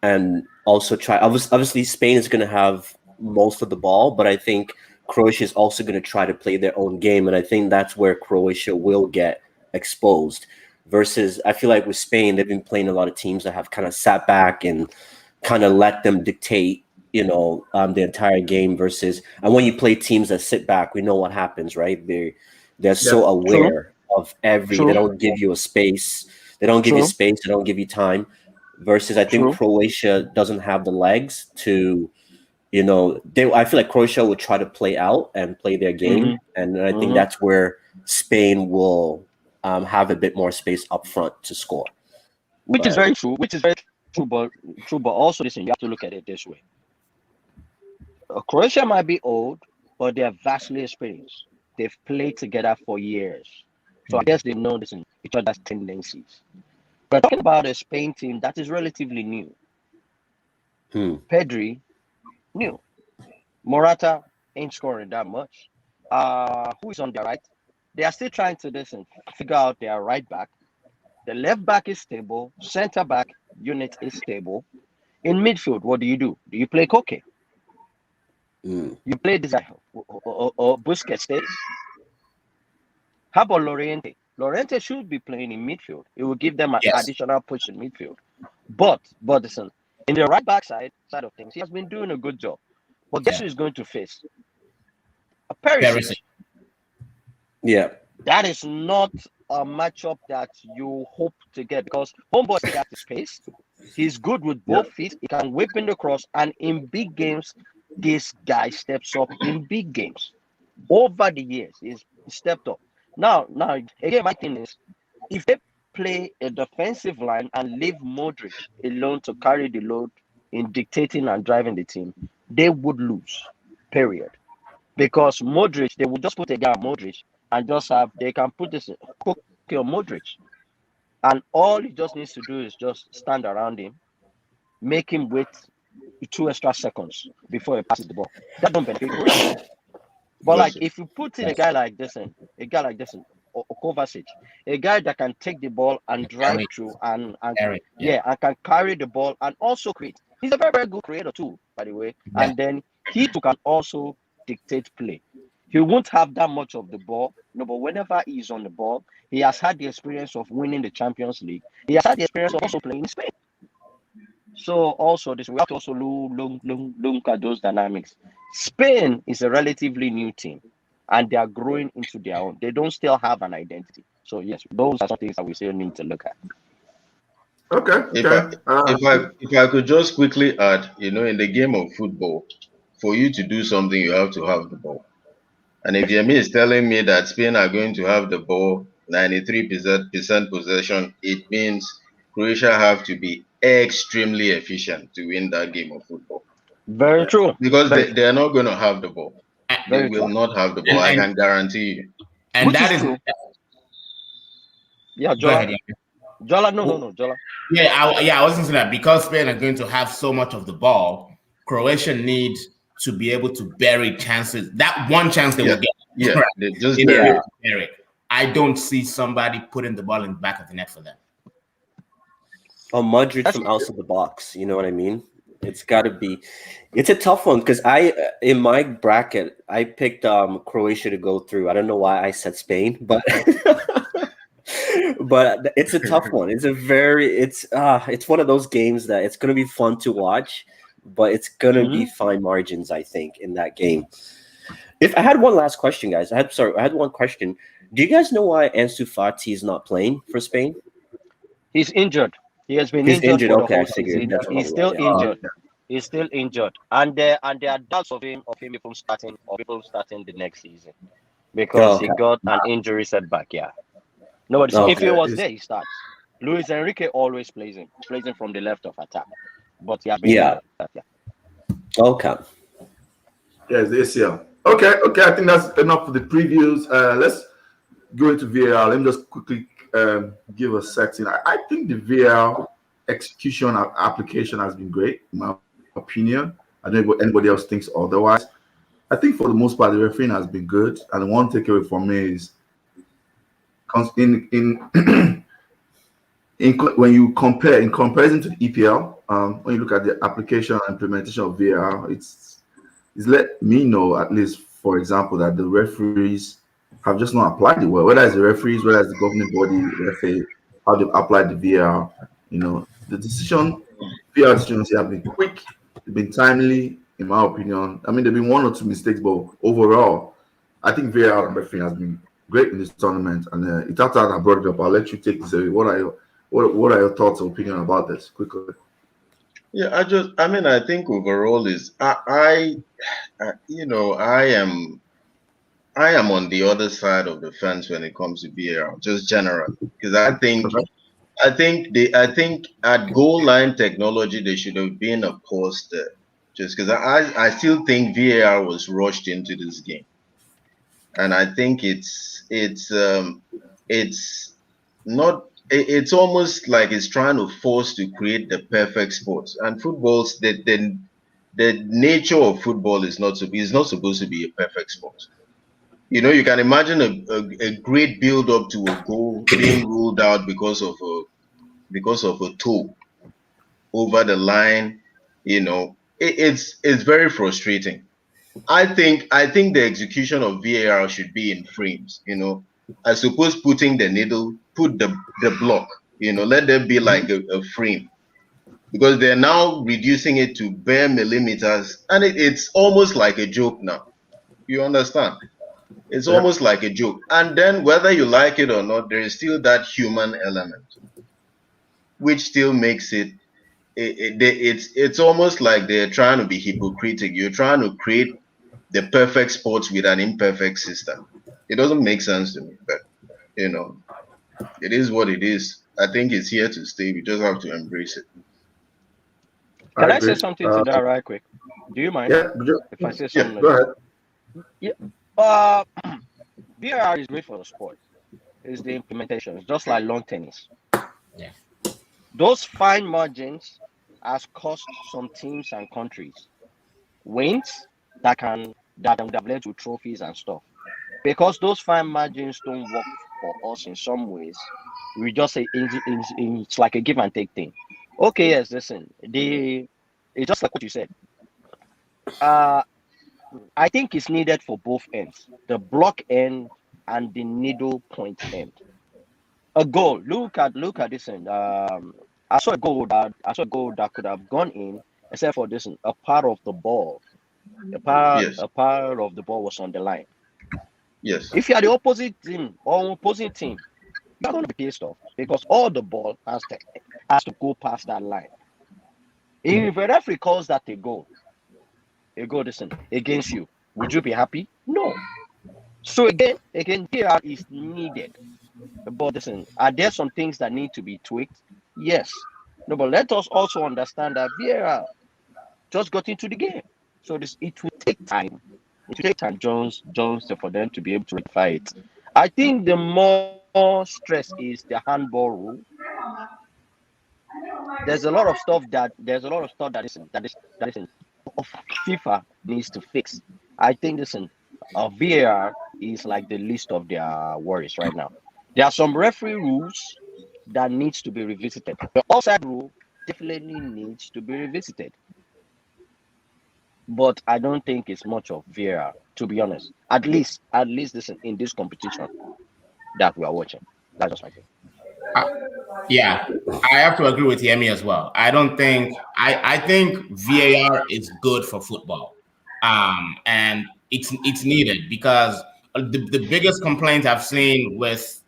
and also try. Obviously, Spain is going to have most of the ball, but I think Croatia is also going to try to play their own game, and I think that's where Croatia will get exposed. Versus, I feel like with Spain, they've been playing a lot of teams that have kind of sat back and kind of let them dictate, the entire game. Versus, and when you play teams that sit back, we know what happens, right? They're so aware of every. They don't give you a space. They don't give you space. They don't give you time. Versus, I think Croatia doesn't have the legs to. I feel like Croatia will try to play out and play their game, and I think that's where Spain will have a bit more space up front to score. Which is very true. But also, listen, you have to look at it this way. Croatia might be old, but they're vastly experienced. They've played together for years, so I guess they know each other's tendencies. We're talking about a Spain team that is relatively new. Pedri, new. Morata ain't scoring that much. Who is on their right? They are still trying to figure out their right back. The left back is stable. Center back unit is stable. In midfield, what do? Do you play Koke? You play this guy or Busquets stays? How about Loriente? Loriente should be playing in midfield. It will give them an additional push in midfield. But listen, in the right back side of things, he has been doing a good job. But guess who is going to face? A Perisic. Yeah. That is not a matchup that you hope to get, because Homeboy still has the space. He's good with both feet. He can whip in the cross. And in big games, this guy steps up in big games. Over the years, he's stepped up. Now, again, my thing is, if they play a defensive line and leave Modric alone to carry the load in dictating and driving the team, they would lose, period. Because Modric, they would just put a guy on Modric and they can put this on Modric. And all he just needs to do is just stand around him, make him wait 2 extra seconds before he passes the ball. That don't benefit him. But if you put in a guy like this, or Kovacic, a guy that can take the ball and drive through and can carry the ball and also create. He's a very, very good creator too, by the way. Yeah. And then he too can also dictate play. He won't have that much of the ball, but whenever he's on the ball, he has had the experience of winning the Champions League. He has had the experience of also playing in Spain. So also we have to also look at those dynamics. Spain is a relatively new team, and they are growing into their own. They don't still have an identity. So yes, those are some things that we still need to look at. Okay. If I could just quickly add, in the game of football, for you to do something, you have to have the ball. And if Yemi is telling me that Spain are going to have the ball 93% possession, it means Croatia have to be extremely efficient to win that game of football. Very true. Because they are not going to have the ball. They will not have the ball. I can guarantee you. And that is true. Yeah, Jola. Jola, no, Jola. Yeah, I was saying that because Spain are going to have so much of the ball, Croatia needs to be able to bury chances. That one chance they will get. Yeah, right, they just bury it. I don't see somebody putting the ball in the back of the net for them. Oh, Modric from outside the box. You know what I mean? It's got to be. It's a tough one because in my bracket, I picked Croatia to go through. I don't know why I said Spain, but but it's a tough one. It's one of those games that it's going to be fun to watch, but it's going to be fine margins, I think, in that game. If I had one last question, guys, I had one question. Do you guys know why Ansu Fati is not playing for Spain? He's injured. He has been injured. Okay, he's still injured. He's still injured, and there are doubts of him even starting the next season. because he Okay. got an injury setback. Yeah. Nobody. So if Okay. he was It's- there, he starts. Luis Enrique always plays him from the left of attack, but he has been Yeah. injured. Yeah. Okay. Yeah, it's the ACL. Okay. I think that's enough for the previews. Let's go into VAR. Let me just quickly give a setting. I think the VAR execution and application has been great, in my opinion. I don't know if anybody else thinks otherwise. I think for the most part, the refereeing has been good. And the one takeaway for me is when you compare in comparison to the EPL, when you look at the application and implementation of VAR, it's let me know, at least for example, that the referees have just not applied it well. Whether it's the referees, whether it's the governing body, the FA, how they've applied the VAR, the VAR decisions have been quick, they've been timely, in my opinion. I mean, there've been one or two mistakes, but overall, I think VAR and refereeing has been great in this tournament. And it's after I brought it up, I'll let you take this away. What are your thoughts or opinion about this quickly? Yeah, I think overall is I am on the other side of the fence when it comes to VAR, just generally, because I think at goal line technology there should have been a pause there, just because I still think VAR was rushed into this game, and I think it's not. It's almost like it's trying to force to create the perfect sport, and football's the nature of football is not supposed to be a perfect sport. You can imagine a great build up to a goal being ruled out because of a toe over the line. It's very frustrating. I think the execution of VAR should be in frames. I suppose putting the needle, put the block. Let there be like a frame, because they're now reducing it to bare millimeters, and it's almost like a joke now. You understand? It's Yeah. almost like a joke. And then whether you like it or not, there is still that human element, which still makes it's almost like they're trying to be hypocritical. You're trying to create the perfect sports with an imperfect system. It doesn't make sense to me, but it is what it is. I think it's here to stay. We just have to embrace it. Can I agree. say something to that right quick? Do you mind Yeah, if I say Yeah, something? go ahead. Yeah. VAR is great for the sport. It's the implementation. It's just like lawn tennis. Yeah. Those fine margins has cost some teams and countries wins that would have led to trophies and stuff. Because those fine margins don't work for us in some ways, we just say it's like a give and take thing. Okay, yes, listen, it's just like what you said. I think it's needed for both ends, the block end and the needle point end. A goal. Look at this end. I saw a goal that could have gone in, except for this a part of the ball. Yes. A part of the ball was on the line. Yes. If you are the opposite team, you're going to be pissed off because all the ball has to go past that line. If a referee calls that a goal, listen, against you, would you be happy? No. So again, VAR is needed. But listen, are there some things that need to be tweaked? Yes. No, but let us also understand that VAR just got into the game. So it will take time. It will take time, Jones, for them to be able to rectify it. I think the more stress is the handball rule. There's a lot of stuff that FIFA needs to fix. I think VAR is like the least of their worries right now. There are some referee rules that needs to be revisited. The offside rule definitely needs to be revisited. But I don't think it's much of VAR, to be honest. At least in this competition that we are watching. That's just my thing. Yeah, I have to agree with Yemi as well. I think VAR is good for football, and it's needed because the biggest complaint I've seen with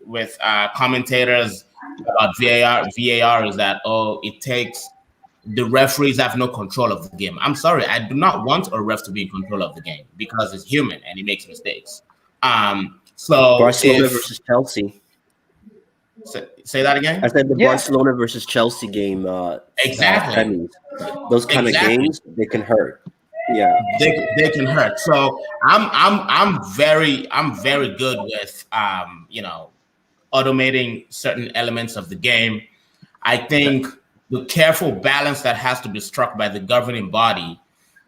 commentators about VAR is that the referees have no control of the game. I'm sorry, I do not want a ref to be in control of the game because it's human and he makes mistakes. So Barcelona versus Chelsea. Say that again. I said the Yeah. Barcelona versus Chelsea game. Exactly. Semis. Those kind of Exactly. games, they can hurt. Yeah. They can hurt. So I'm very good with automating certain elements of the game. I think the careful balance that has to be struck by the governing body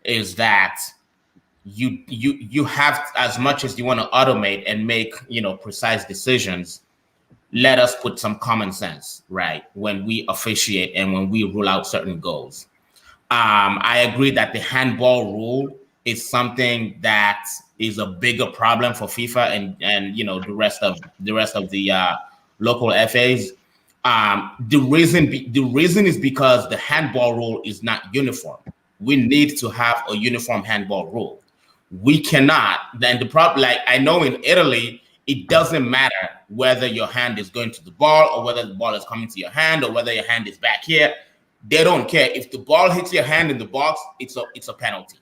is that you have, as much as you want to automate and make precise decisions, let us put some common sense right when we officiate and when we rule out certain goals. I agree that the handball rule is something that is a bigger problem for FIFA and the rest of the local FAs. The reason is because the handball rule is not uniform. We need to have a uniform handball rule. We cannot. Then the problem, like I know in Italy, it doesn't matter whether your hand is going to the ball or whether the ball is coming to your hand or whether your hand is back here. They don't care. If the ball hits your hand in the box, it's a penalty.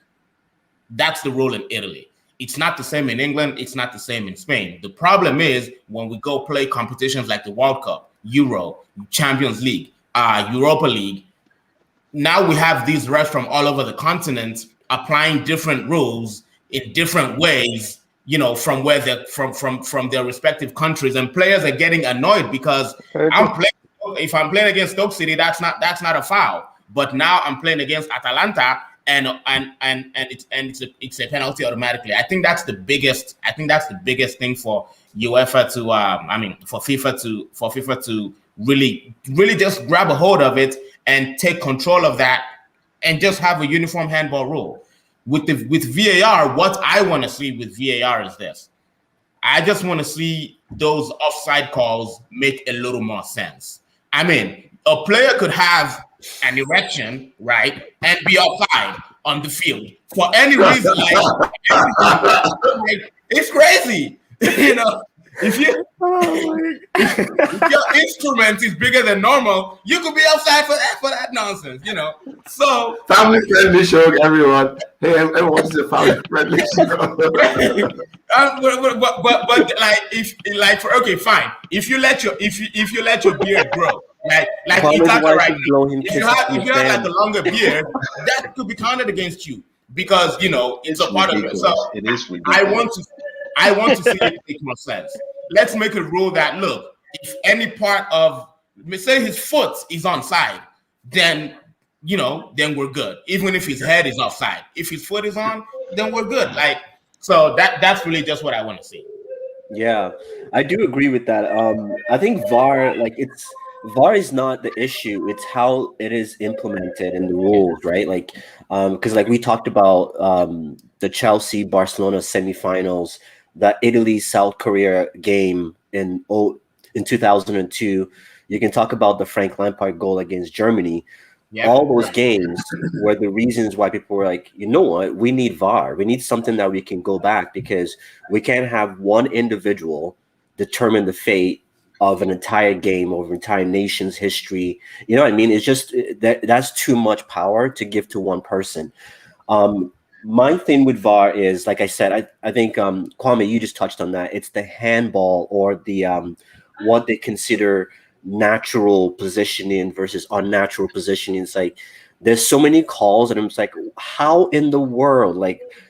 That's the rule in Italy. It's not the same in England. It's not the same in Spain. The problem is when we go play competitions like the World Cup, Euro, Champions League, Europa League, now we have these refs from all over the continent applying different rules in different ways, from where they're from their respective countries, and players are getting annoyed because if I'm playing against Stoke City, that's not a foul. But now I'm playing against Atalanta, and it's a penalty automatically. I think that's the biggest thing for UEFA to for FIFA to really just grab a hold of it and take control of that and just have a uniform handball rule. With VAR, what I want to see with VAR is this. I just want to see those offside calls make a little more sense. I mean, a player could have an erection, right, and be offside on the field for any reason. Like, it's crazy, If your instrument is bigger than normal, you could be offside for that nonsense, So family friendly show, everyone. Hey, everyone, this is a family friendly show. Fine. If you let your beard grow, like Itaka right now, if you have like a longer beard, that could be counted against you because it's a part of it. So it is ridiculous. I want to see it make more sense. Let's make a rule that, look, if any part of, say his foot is onside, then we're good. Even if his head is offside, if his foot is on, then we're good. So that's really just what I want to see. Yeah, I do agree with that. I think VAR is not the issue. It's how it is implemented in the rules, right? Because we talked about the Chelsea Barcelona semifinals, the Italy South Korea game in 2002. You can talk about the Frank Lampard goal against Germany. Yeah. All those games were the reasons why people were like, you know what, we need VAR. We need something that we can go back because we can't have one individual determine the fate of an entire game or an entire nation's history. You know what I mean? It's just that's too much power to give to one person. My thing with VAR is, like I said, I think Kwame, you just touched on that. It's the handball or the what they consider natural positioning versus unnatural positioning. It's like there's so many calls, and I'm just like, how in the world,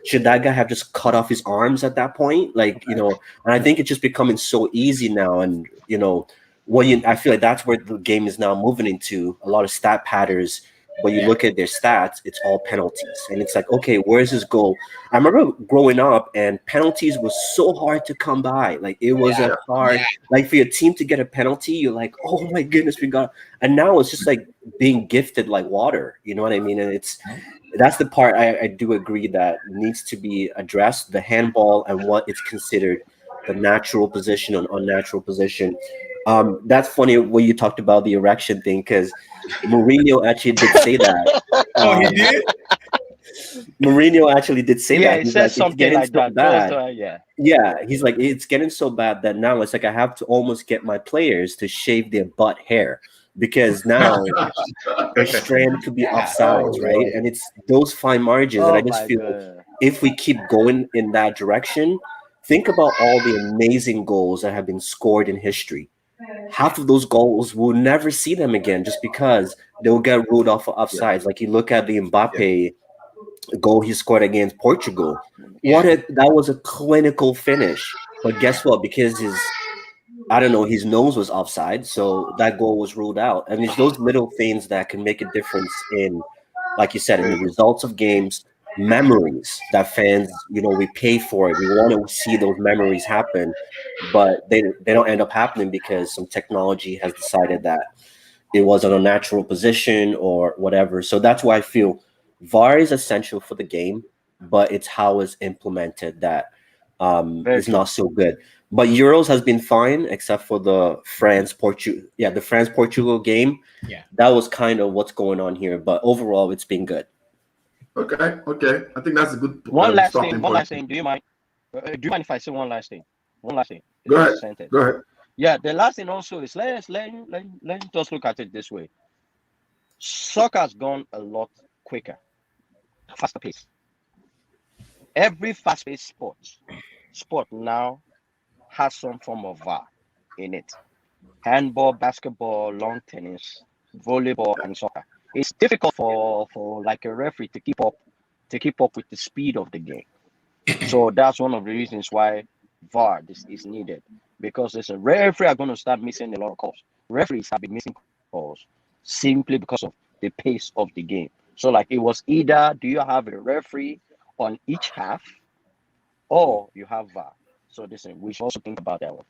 should that guy have just cut off his arms at that point? And I think it's just becoming so easy now, and I feel like that's where the game is now moving into. A lot of stat patterns. When you look at their stats, it's all penalties. And it's like, okay, where's his goal? I remember growing up and penalties was so hard to come by. It was a hard, for your team to get a penalty, you're like, oh my goodness, we got, and now it's just like being gifted like water. You know what I mean? And that's the part I do agree that needs to be addressed, the handball and what it's considered the natural position and unnatural position. That's funny when you talked about the erection thing, because Mourinho actually did say that. Oh, he did? Mourinho actually did say that. Yeah, he said like, something like so that. Yeah, he's like, it's getting so bad that now it's like I have to almost get my players to shave their butt hair because now a strand could be offsides, right? And it's those fine margins. And I just feel if we keep going in that direction, think about all the amazing goals that have been scored in history. Half of those goals we'll never see them again just because they'll get ruled off for offsides. Like you look at the Mbappe goal he scored against Portugal. That was a clinical finish. But guess what? Because his nose was offside, so that goal was ruled out. And it's those little things that can make a difference in, like you said, in the results of games, memories that fans, we pay for it. We want to see those memories happen, but they don't end up happening because some technology has decided that it was an unnatural position or whatever. So that's why I feel VAR is essential for the game, but it's how it's implemented that is not so good. But Euros has been fine, except for the France-Portugal game. Yeah, that was kind of what's going on here. But overall, it's been good. Okay. I think that's a good One last starting thing. point. One last thing. Do you mind? Do you mind if I say one last thing? One last thing. Go ahead. Sentence. Go ahead. Yeah. The last thing also is let's just look at it this way. Soccer has gone a lot quicker, faster pace. Every fast-paced sport now has some form of VAR in it. Handball, basketball, lawn tennis, volleyball, and soccer. It's difficult for like a referee to keep up with the speed of the game. So that's one of the reasons why VAR is needed, because there's a referee are going to start missing a lot of calls. Referees have been missing calls simply because of the pace of the game. So like it was either do you have a referee on each half, or you have VAR. So listen, we should also think about that one.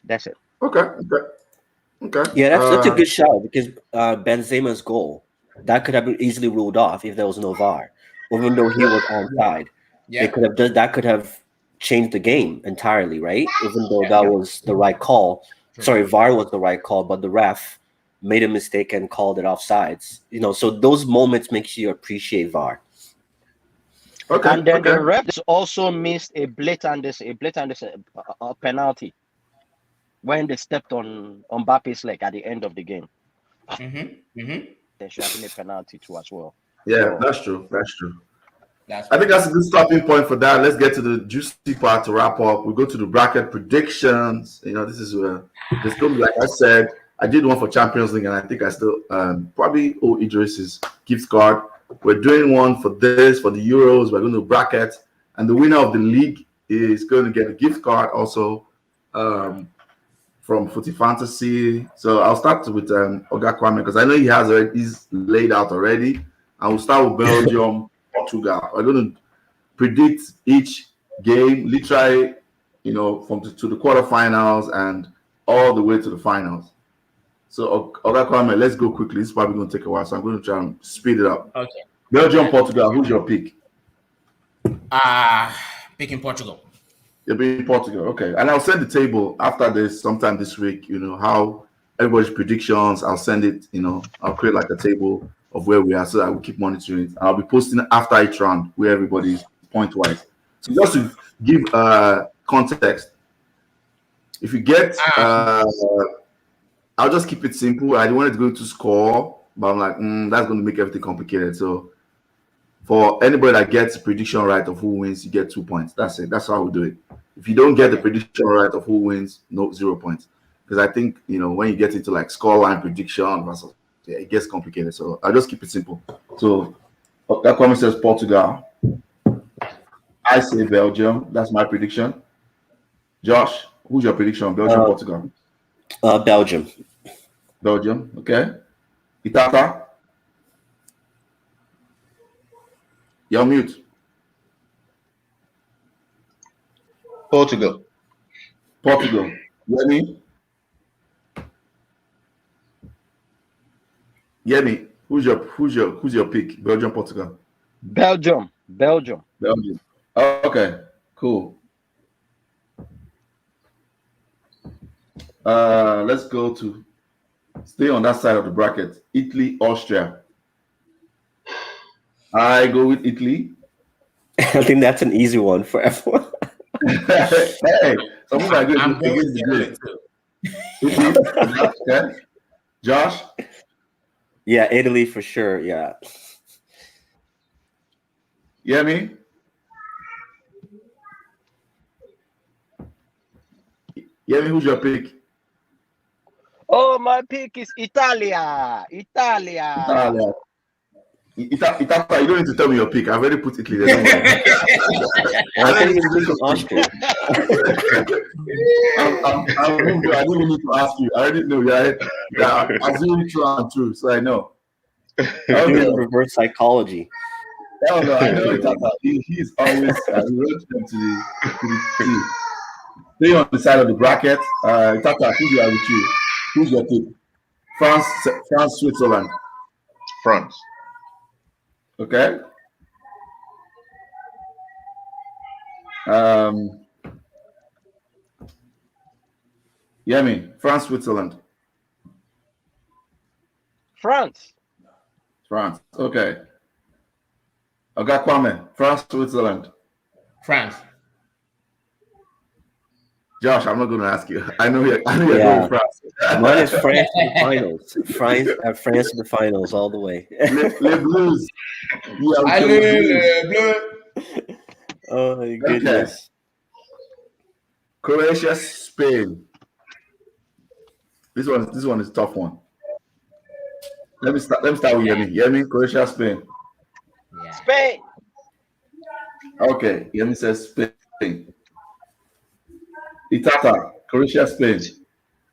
That's it. Okay. Yeah, that's a good shout because Benzema's goal that could have been easily ruled off if there was no VAR, even though he was onside. yeah. That could have changed the game entirely, right? Even though that was the right call. Sorry, VAR was the right call, but the ref made a mistake and called it offsides. So those moments makes you appreciate VAR. Okay. And then the refs also missed a blatant penalty when they stepped on Mbappe's leg at the end of the game. There should have been a penalty too as well. Yeah, that's true. That's I think that's a good stopping point for that. Let's get to the juicy part to wrap up. We go to the bracket predictions. This is where there's going to be, like I said, I did one for Champions League, and I think I still probably owe Idris's gift card. We're doing one for the Euros. We're going to bracket, and the winner of the league is going to get a gift card also from Footy Fantasy. So I'll start with Oga Kwame because I know he's laid out already. I will start with Belgium, Portugal. We're going to predict each game, literally, from to the quarterfinals and all the way to the finals. So, Oga Kwame, let's go quickly. This is probably going to take a while, so I'm going to try and speed it up. Okay. Belgium, Portugal. Who's your pick? Picking Portugal. You're being Portugal. Okay. And I'll send the table after this sometime this week, how everybody's predictions. I'll send it, I'll create like a table of where we are so that we'll keep monitoring it. I'll be posting after each round where everybody's point-wise. So just to give context, if you get I'll just keep it simple. I don't want it to go to score, but I'm like, that's going to make everything complicated. So for anybody that gets a prediction right of who wins, you get 2 points. That's it. That's how we do it. If you don't get the prediction right of who wins, 0 points. Because I think, when you get into like scoreline prediction, it gets complicated. So I'll just keep it simple. So that comment says Portugal. I say Belgium. That's my prediction. Josh, who's your prediction? Belgium, Portugal? Belgium, okay. Itata? You're mute. Portugal. Yemi, who's your pick? Belgium, Portugal? Belgium. Okay, cool. Let's go to stay on that side of the bracket. Italy, Austria. I go with Italy. I think that's an easy one for everyone. Hey, someone that I'm goes against the going good. Italy, okay. Josh? Yeah, Italy for sure. Yeah. You hear me? Yemi, who's your pick? Oh, my pick is Italia. Italia. Italia. Itata, you don't need to tell me your pick. I've already put Italy there. Don't worry. I think it's from Austria. I didn't even need to ask you. I already know. Yeah, I'm assuming true and true, so I know. You're Okay. doing reverse psychology. Hell no, I know Itata. He's always he wrote them to the team. Stay on the side of the bracket. Itata, who's your with you? Who's your pick? France, Switzerland. France. Okay. Yemi, France, Switzerland. France. France. Okay. Oga Kwame, France, Switzerland. France. Josh, I'm not going to ask you. I know you're going Yeah. France. Mine is France in the finals. France in the finals all the way. Les Blues. Yeah, Allez, les Bleus. Oh my goodness. Croatia, Spain. This one is a tough one. Let me start with Yemi. Yemi, Croatia, Spain. Yeah. Spain. Okay, Yemi says Spain. Itata, Croatia, Spain.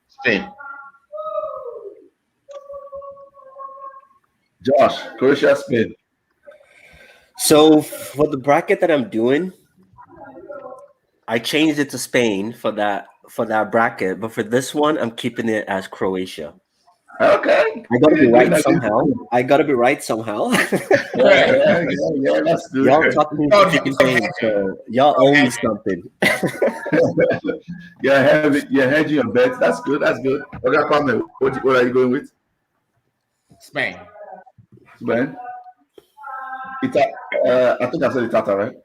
Spain. Josh, Croatia, Spain. So for the bracket that I'm doing, I changed it to Spain for that bracket, but for this one, I'm keeping it as Croatia. Okay. I gotta be right somehow. Yeah, that's good. Y'all talking me for chicken things, so y'all owe me something. You're hedging your bets. That's good. Okay, Kwame, what are you going with? Spain. Spain. I think I said Itata, right?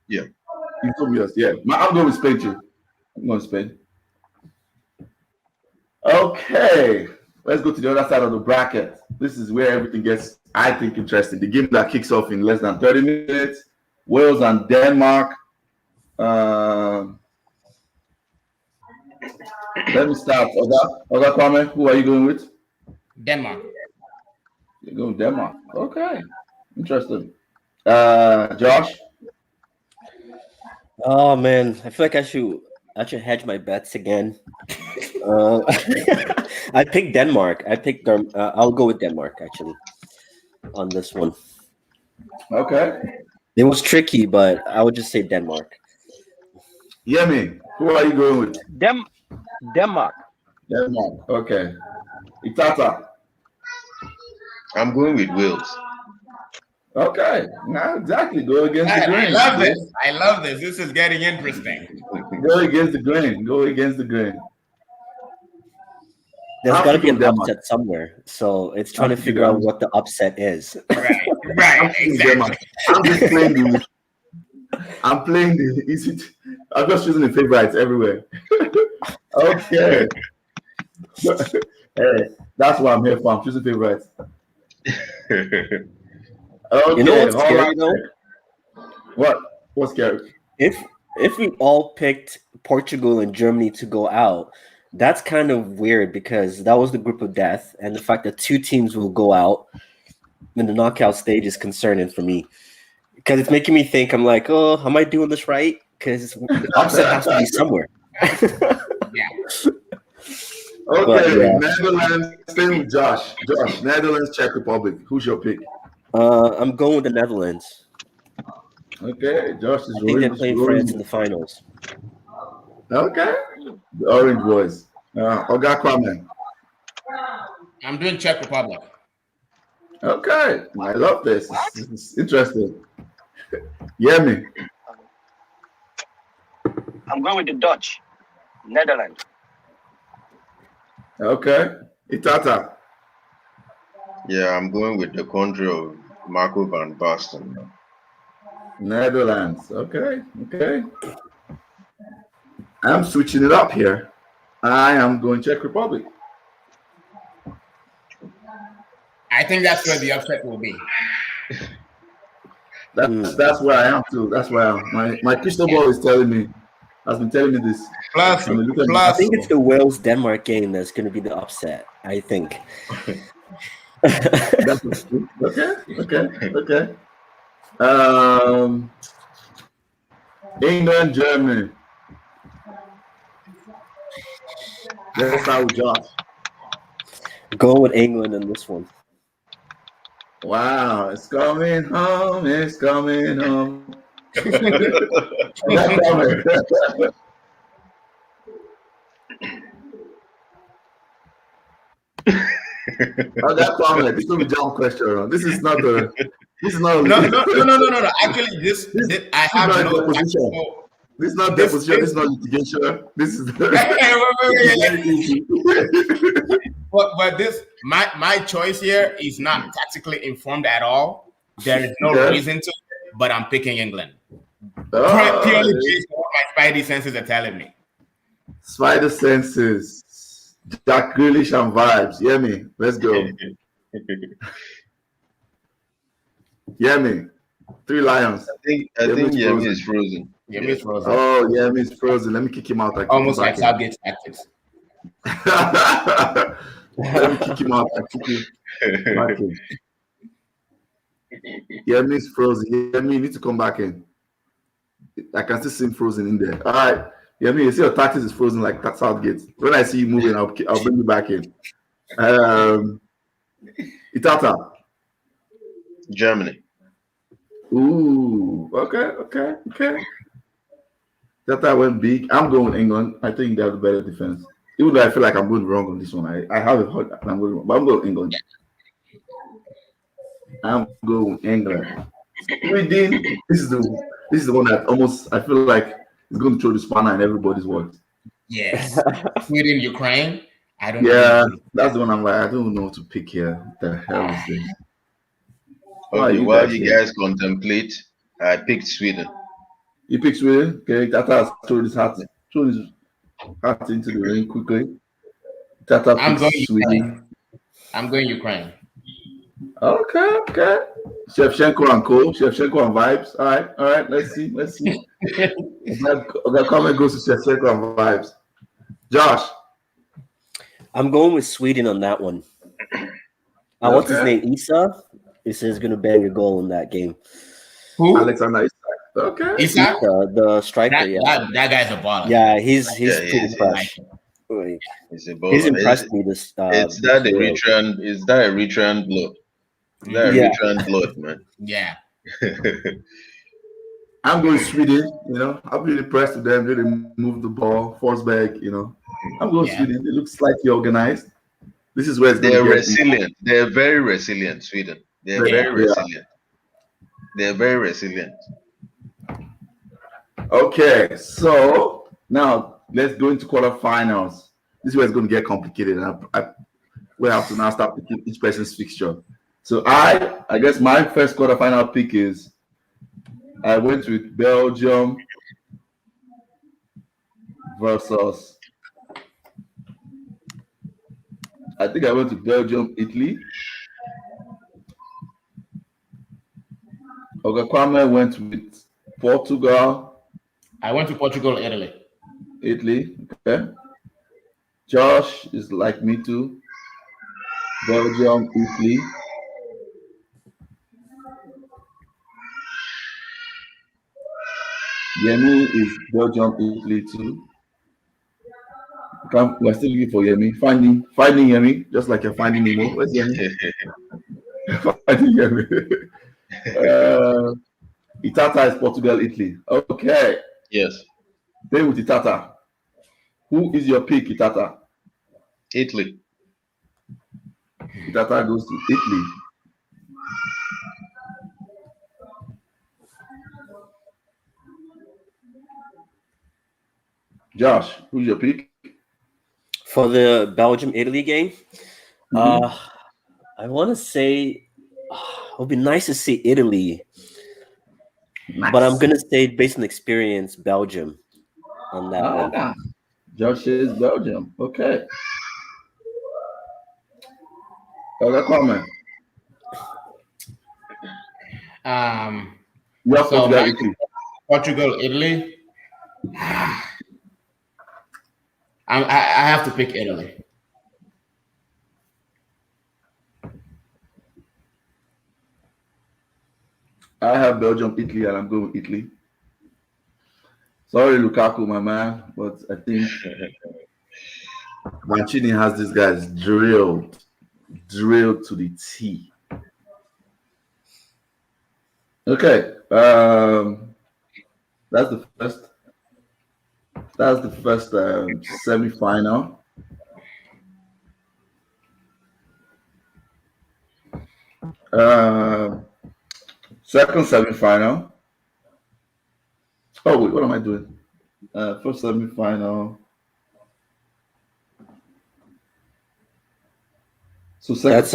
Yeah. You told me yours. Yeah. I'm going with Spain too. I'm going with Spain. Okay. Let's go to the other side of the bracket. This is where everything gets, I think, interesting. The game that kicks off in less than 30 minutes. Wales and Denmark. Let me start. Oga Kwame, who are you going with? Denmark. You're going with Denmark. Okay. Interesting. Josh? Oh man, I feel like I should hedge my bets again. I picked Denmark. I'll go with Denmark actually on this one. Okay. It was tricky, but I would just say Denmark. Yemi, who are you going with? Denmark. Denmark. Okay. Itata. I'm going with Wales. Okay. Now exactly. Go against the grain. I love this. This is getting interesting. Go against the grain. There's I'm got to be an picking upset somewhere, so it's trying I'm to figure picking out what the upset is. Right, exactly. I'm just playing I'm just choosing the favorites everywhere. Okay. Hey, that's what I'm here for. I'm choosing favorites. Okay. You know what's scary though? What's scary? If we all picked Portugal and Germany to go out, that's kind of weird because that was the group of death, and the fact that two teams will go out in the knockout stage is concerning for me because it's making me think. I'm like, oh, am I doing this right? Because the upset has to be somewhere. Okay, yeah. Netherlands. Staying with Josh. Netherlands, Czech Republic. Who's your pick? I'm going with the Netherlands. Okay, Josh is I think they're playing France in the finals. Okay, the Orange Boys. Oga Kwame. I'm doing Czech Republic. Okay, I love this. It's interesting. Yemi. I'm going with the Dutch. Netherlands. Okay, Itata. Yeah, I'm going with the country of Marco van Basten. Netherlands. Okay. I'm switching it up here. I am going Czech Republic. I think that's where the upset will be. That's where I am too. That's where I am. My crystal ball is telling me has been telling me this. Plus, And he looked at me, I think it's the Wales Denmark game that's going to be the upset. I think. That's okay. England, Germany. Let's start with Josh. Go with England in this one. Wow, it's coming home. It's coming home. That's coming. Oh, that's coming. This will be John question. This is not the. This is not. No. Actually, this I have not no. deposition. This is not deposition. This is not litigation. This is. But this my choice here is not tactically informed at all. There is no Okay. reason to, but I'm picking England. Oh, Purely based on what my spidey senses are telling me. Spider senses. Jack Grealish and vibes. Hear me. Let's go. Hear me. 3 Lions. I think Yemi's Yemi frozen. is frozen. Yeah, Miss Rosa. Oh, yeah, Miss Frozen. Let me kick him out. Almost like Southgate tactics. Let me kick him out. I kick him back in. Yeah, Miss Frozen. Yeah, me, you need to come back in. I can still see him frozen in there. All right. Yeah, me, you see your tactics is frozen like Southgate. When I see you moving, I'll bring you back in. Itata. Germany. Ooh, okay. That went big. I'm going England. I think they have the better defense. Even though I feel like I'm going wrong on this one. I have it hard. I'm going wrong, but I'm going England. I'm going England. Sweden. This is the one that almost I feel like is going to throw the spanner in everybody's works. Yes. Sweden, Ukraine. I don't Yeah, know. that's the one I'm like, I don't know what to pick here. What the hell is this? Okay, you while guys you here? guys contemplate, I picked Sweden. You pick Sweden. Okay, Tata throw his hat into the ring quickly. Tata I'm picks going Sweden. Ukraine. I'm going Ukraine. Okay. Shevchenko and Co. Shevchenko and vibes. All right. Let's see. The comment goes to Shevchenko and vibes. Josh. I'm going with Sweden on that one. What's his Okay. name? Isa. Isa is going to bang a goal in that game. Who? Alexander Isak. Okay. Isak? The striker, That guy's a baller. Yeah, he's Yeah, pretty he's fresh. Like, It's a ball. he's impressed me this. It's that this Euro. Eritrean. Is that Eritrean blood? That Yeah. Eritrean blood, man. Yeah. I'm going Sweden. I'm really impressed with them. They move the ball. Forsberg. I'm going Sweden. They look slightly organized. This is where it's going They're to get. resilient. They're very resilient, Sweden. They're Yeah. very resilient. They're very resilient. Okay, so now let's go into quarterfinals. This is where it's going to get complicated. We have to now start picking each person's fixture. So I guess my first quarterfinal pick is I went with Belgium versus. I think I went to Belgium, Italy. Kwame went with Portugal, I went to Portugal, Italy. Italy. Okay. Josh is like me too. Belgium, Italy. Yemi is Belgium, Italy too. We're still looking for Yemi. Finding Yemi, just like you're finding Nemo. Where's Yemi? Finding Yemi. Itata is Portugal, Italy. Okay. Yes. Stay with Itata. Who is your pick, Itata? Italy. Itata goes to Italy. Josh, who's your pick? For the Belgium Italy game, I want to say it would be nice to see Italy, but I'm gonna say based on experience, Belgium on that one. Josh is Belgium. Okay. Other comment. So Portugal, Italy. Portugal, Italy. I have to pick Italy. I have Belgium, Italy, and I'm going with Italy. Sorry, Lukaku, my man, but I think Mancini has these guys drilled to the T. Okay, that's the first. That's the first semi-final. Um Second semi-final. Oh wait, what am I doing? First semi-final. So second.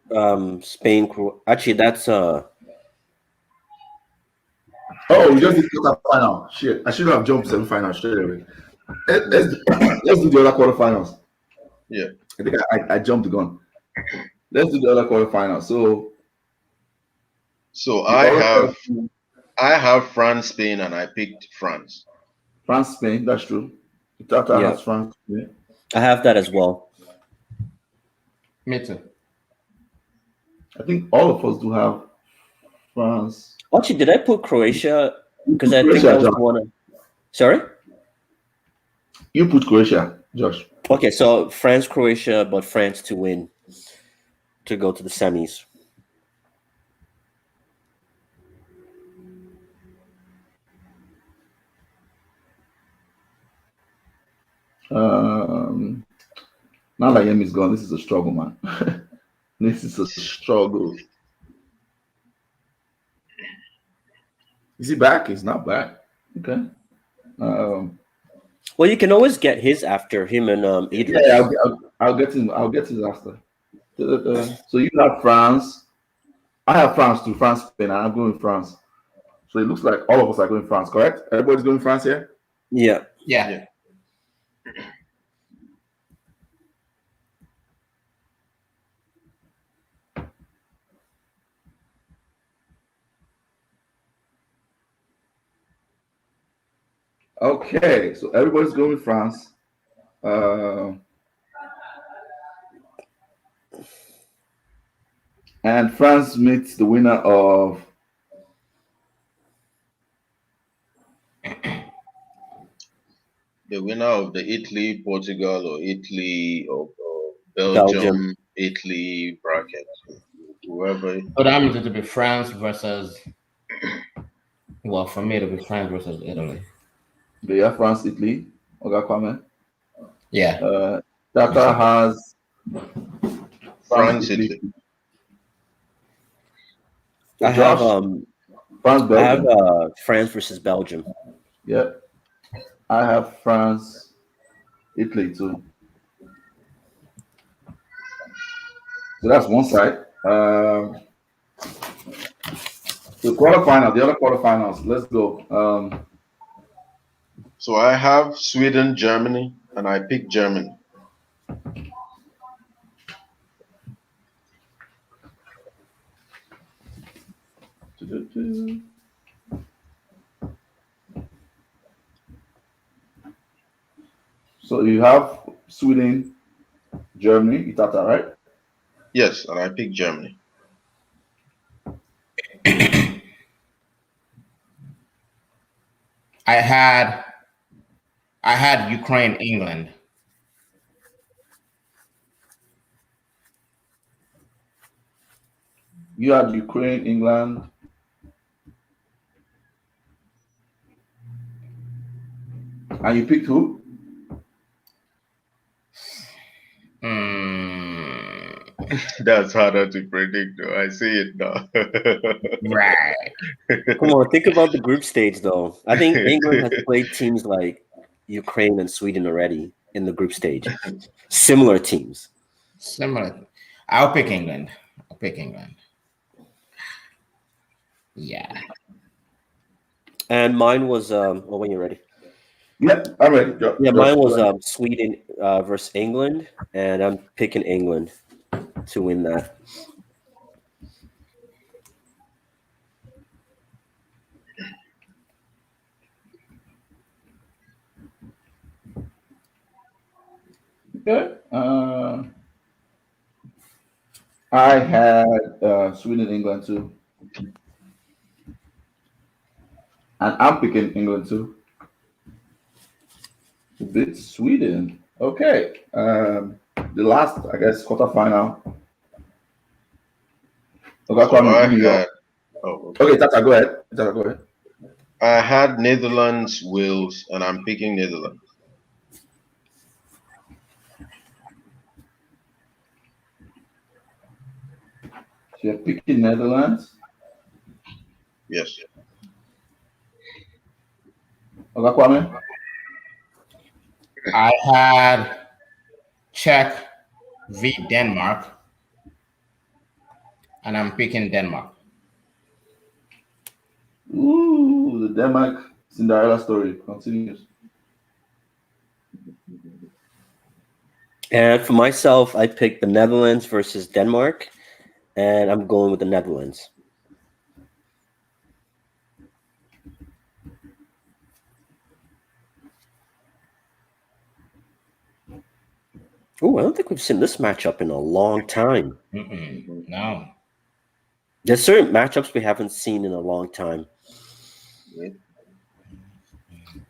That's Spain. Actually, that's Oh, we just did quarter-final. Shit, I should have jumped semi-final straight away. Let's do the other quarterfinals. Yeah. I think I jumped the gun. Let's do the other quarterfinals. So the I have France, Spain, and I picked France. France, Spain. That's true. Tata Yeah. has France. Spain. I have that as well. Me too. I think all of us do have France. Actually, did I put Croatia? Because I think Croatia, that was John. one of. Sorry. You put Croatia, Josh. Okay, so France, Croatia, but France to win, to go to the semis. Now that Yemi's gone, this is a struggle, man. This is a struggle. Is he back? He's not back. Okay. Well, you can always get his after him and Idris. Yeah, I'll get him. I'll get his after. So you have France. I have France too. France, Spain. And I'm going France. So it looks like all of us are going France. Correct? Everybody's going France here. Yeah. Yeah. Okay. So everybody's going with France. And France meets the winner of The winner of the Italy, Portugal, or Italy, or Belgium, Italy bracket. Whoever. But I'm going to be France versus. Well, for me, it'll be France versus Italy. the France, Italy. Oga Kwame. Yeah. Tata has France, Italy. So I have France, Belgium. I have France versus Belgium. Yeah. I have France, Italy too. So that's one side. The quarterfinal, the other quarterfinals. Let's go. So I have Sweden, Germany, and I picked Germany. So you have Sweden, Germany, Itata, right? Yes, and I picked Germany. I had Ukraine, England. You had Ukraine, England. And you picked who? That's harder to predict, though. I see it now. Right. Come on, think about the group stage, though. I think England has played teams like Ukraine and Sweden already in the group stage. Similar teams. Similar. I'll pick England. Yeah. And mine was when you're ready. Yeah, I'm ready. Yeah, mine was Sweden versus England, and I'm picking England to win that. Okay. I had Sweden, England too, and I'm picking England too. To beat Sweden. Okay. The last, I guess, quarterfinal. Okay, So Kwame, I give me your. had, oh, okay. Okay, Tata, go ahead. Tata, go ahead. I had Netherlands, Wales, and I'm picking Netherlands. So you're picking Netherlands. Yes. Okay, Kwame. I had Czech v Denmark, and I'm picking Denmark. Ooh, the Denmark Cinderella story continues. And for myself, I picked the Netherlands versus Denmark, and I'm going with the Netherlands. Oh, I don't think we've seen this matchup in a long time. No. There's certain matchups we haven't seen in a long time.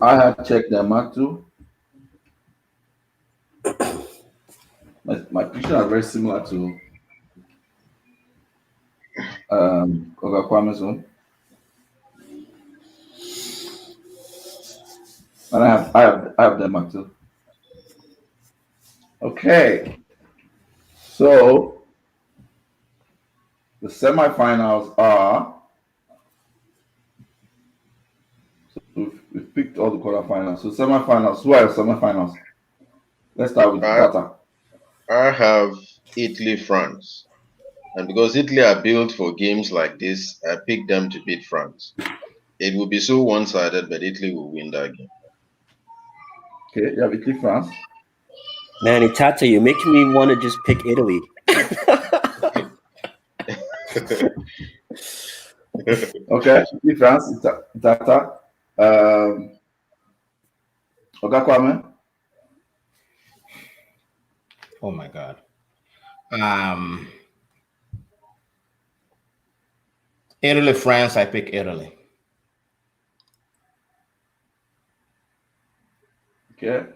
I had checked Denmark too. My picture are very similar to Oga Kwame's one. And I have Denmark too. Okay. So the semifinals are we've picked all the quarterfinals. So semifinals, who are the semifinals? Let's start with I, Tata. I have Italy, France. And because Italy are built for games like this, I picked them to beat France. It will be so one-sided, but Italy will win that game. Okay, you have Italy, France. Man, Tata, you're making me want to just pick Italy. Okay, Italy, France, Tata. Oga Kwame. Oh my God. Italy, France. I pick Italy. Okay.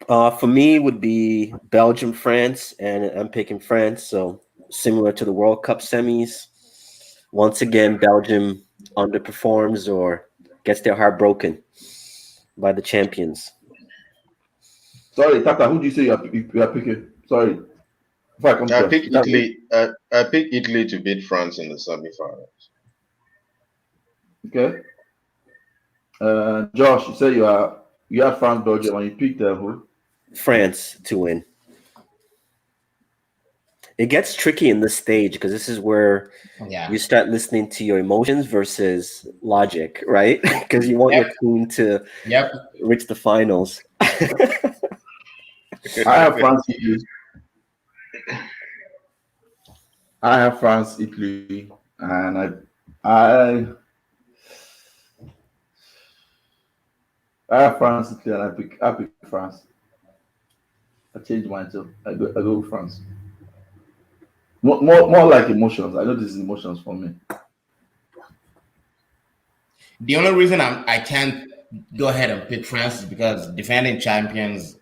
For me, would be Belgium, France, and I'm picking France. So similar to the World Cup semis. Once again, Belgium underperforms or gets their heart broken by the champions. Sorry, Tata, who do you say you are picking? Sorry. If I come I to pick that. Italy. I pick Italy to beat France in the semifinals. Okay. Josh, you said you had France, Belgium, and you picked who? France to win. It gets tricky in this stage because this is where you start listening to your emotions versus logic, right? Because you want your team to reach the finals. I have France, Italy. I have France, Italy, and I have France, Italy, and I pick France. I changed mine too. I go with France. More like emotions. I know this is emotions for me. The only reason I can't go ahead and pick France is because defending champions.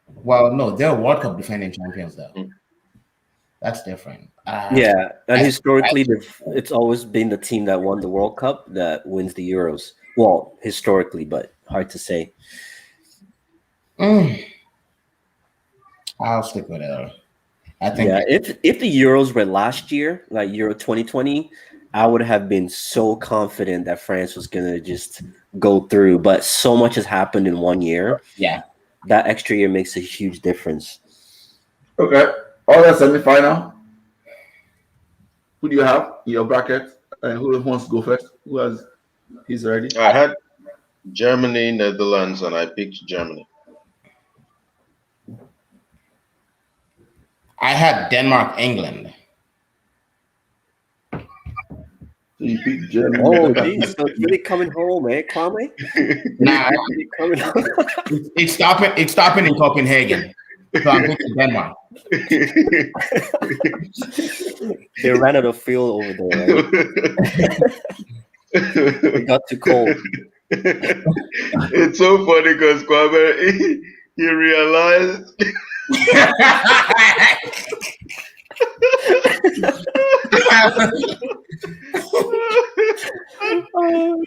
Well, no, they're World Cup defending champions though. That's different. Yeah, and historically, it's always been the team that won the World Cup that wins the Euros. Well, historically, but hard to say. I'll stick with it. I think. Yeah, if the Euros were last year, like Euro 2020, I would have been so confident that France was gonna just go through. But so much has happened in 1 year. Yeah, that extra year makes a huge difference. Okay, other semifinal. Who do you have in your bracket? And who wants to go first? Who has his ready? I had Germany, Netherlands, and I picked Germany. I had Denmark, England. So you pick Germany. Oh, geez. So it's really coming home, eh, Kwame? Nah, Really coming home. it's stopping in Copenhagen. So I'm picking Denmark. They ran out of fuel over there, right? It got too cold. It's so funny because Kwame, he realized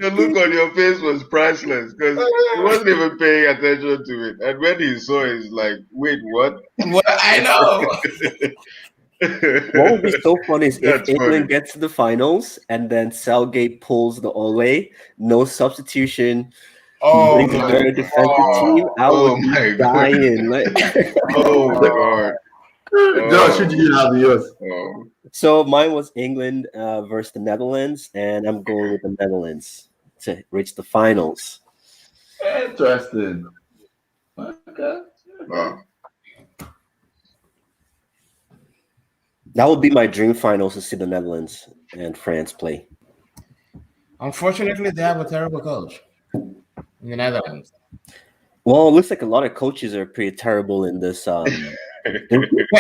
the look on your face was priceless because he wasn't even paying attention to it. And when he saw it, he's like, wait, what? Well, I know. What would be so funny is if That's England funny. gets to the finals and then Southgate pulls the Ole, no substitution, Oh, brings a my very defensive God. team. I Oh would my be God. dying. Like, Oh my God. Josh, who do you have yours? Oh. so mine was England versus the Netherlands, and I'm going with the Netherlands to reach the finals. Interesting. Okay. Wow. That would be my dream finals to see the Netherlands and France play. Unfortunately, they have a terrible coach in the Netherlands. Well, it looks like a lot of coaches are pretty terrible in this. The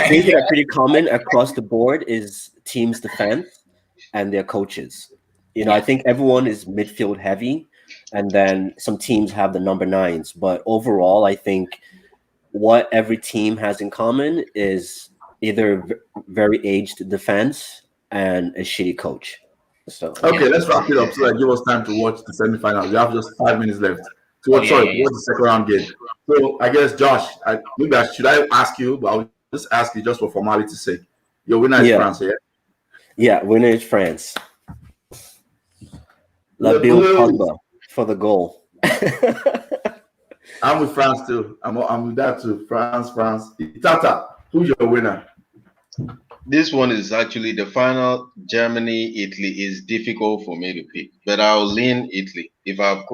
things that are pretty common across the board is teams' defense and their coaches. You know, I think everyone is midfield heavy, and then some teams have the number 9s. But overall, I think what every team has in common is either very aged defense and a shitty coach. So Okay, let's wrap it up so that give us time to watch the semifinals. We have just 5 minutes left. To watch, Yeah, sorry, yeah. watch the second round game. So I guess Josh, should I ask you? But I'll just ask you just for formality's sake. Your winner is Yeah. France, yeah? yeah, winner is France. The Nabil Blues. Pogba for the goal. I'm with France too. I'm with that too. France. Itata, who's your winner? This one is actually the final. Germany, Italy is difficult for me to pick, but I'll lean Italy. If I've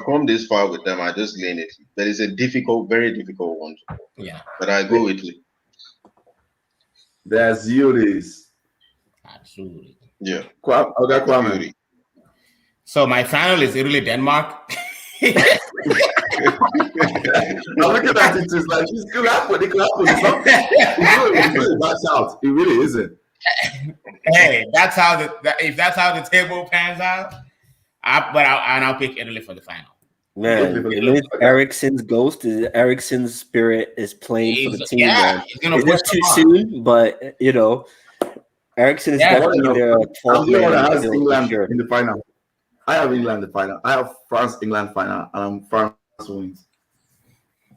come this far with them, I just lean Italy. But it's a difficult, very difficult one. Yeah, But I go Italy. There's Euris. absolutely. Yeah. Okay, Kwame. Beauty. So my final is Italy, Denmark. I'm looking at it, it's like it could happen. It could happen. It's really that's out. It really isn't. Hey, that's how if that's how the table pans out, I'll pick Italy for the final. Man, it means Ericsson's ghost, Ericsson's spirit is playing for the team, man. he's gonna It's push just too them on. soon, but you know, Ericsson is Yeah, definitely their I'm 12th the one man that has midfield for England sure. in the final. I have England in the final. I have France-England final, and France wins.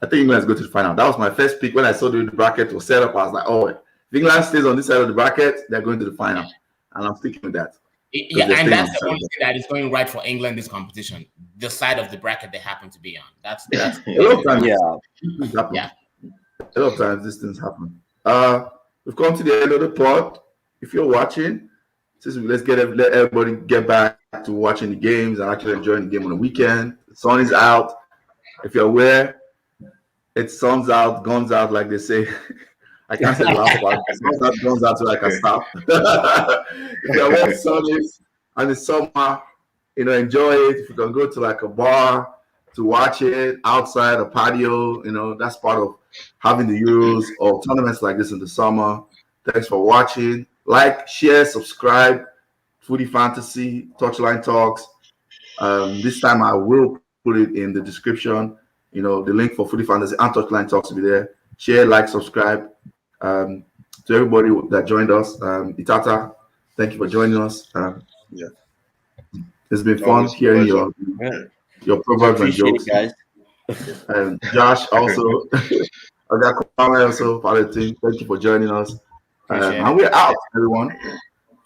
I think England's going to the final. That was my first pick when I saw the bracket was set up. I was like, oh, if England stays on this side of the bracket, they're going to the final, and I'm sticking with that. Yeah, they're and staying that's on the the only thing that is going right for England this competition. The side of the bracket they happen to be on. That's A lot of times, Yeah, things happen. Yeah. A lot of times these things happen. We've come to the end of the pod. If you're watching, let everybody get back to watching the games and actually enjoying the game on the weekend. The sun is out. If you're aware, it's sun's out, guns out, like they say. I can't say the last part. Sun's out, guns out, so I can stop. If you're aware, the sun is and it's summer, enjoy it. If you can go to like a bar to watch it outside a patio, that's part of having the Euros or tournaments like this in the summer. Thanks for watching. Like, share, subscribe. Foodie Fantasy, Touchline Talks. This time I will put it in the description. The link for Foodie Fantasy and Touchline Talks will be there. Share, like, subscribe. To everybody that joined us, Itata, thank you for joining us. Yeah. It's been fun Always hearing pleasure. your proverbs and appreciate jokes. it, guys. And Josh also, I got Kwame also part of the team. Thank you for joining us. Appreciate it. And we're out, everyone.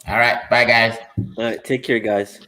All right, bye guys. All right, take care, guys.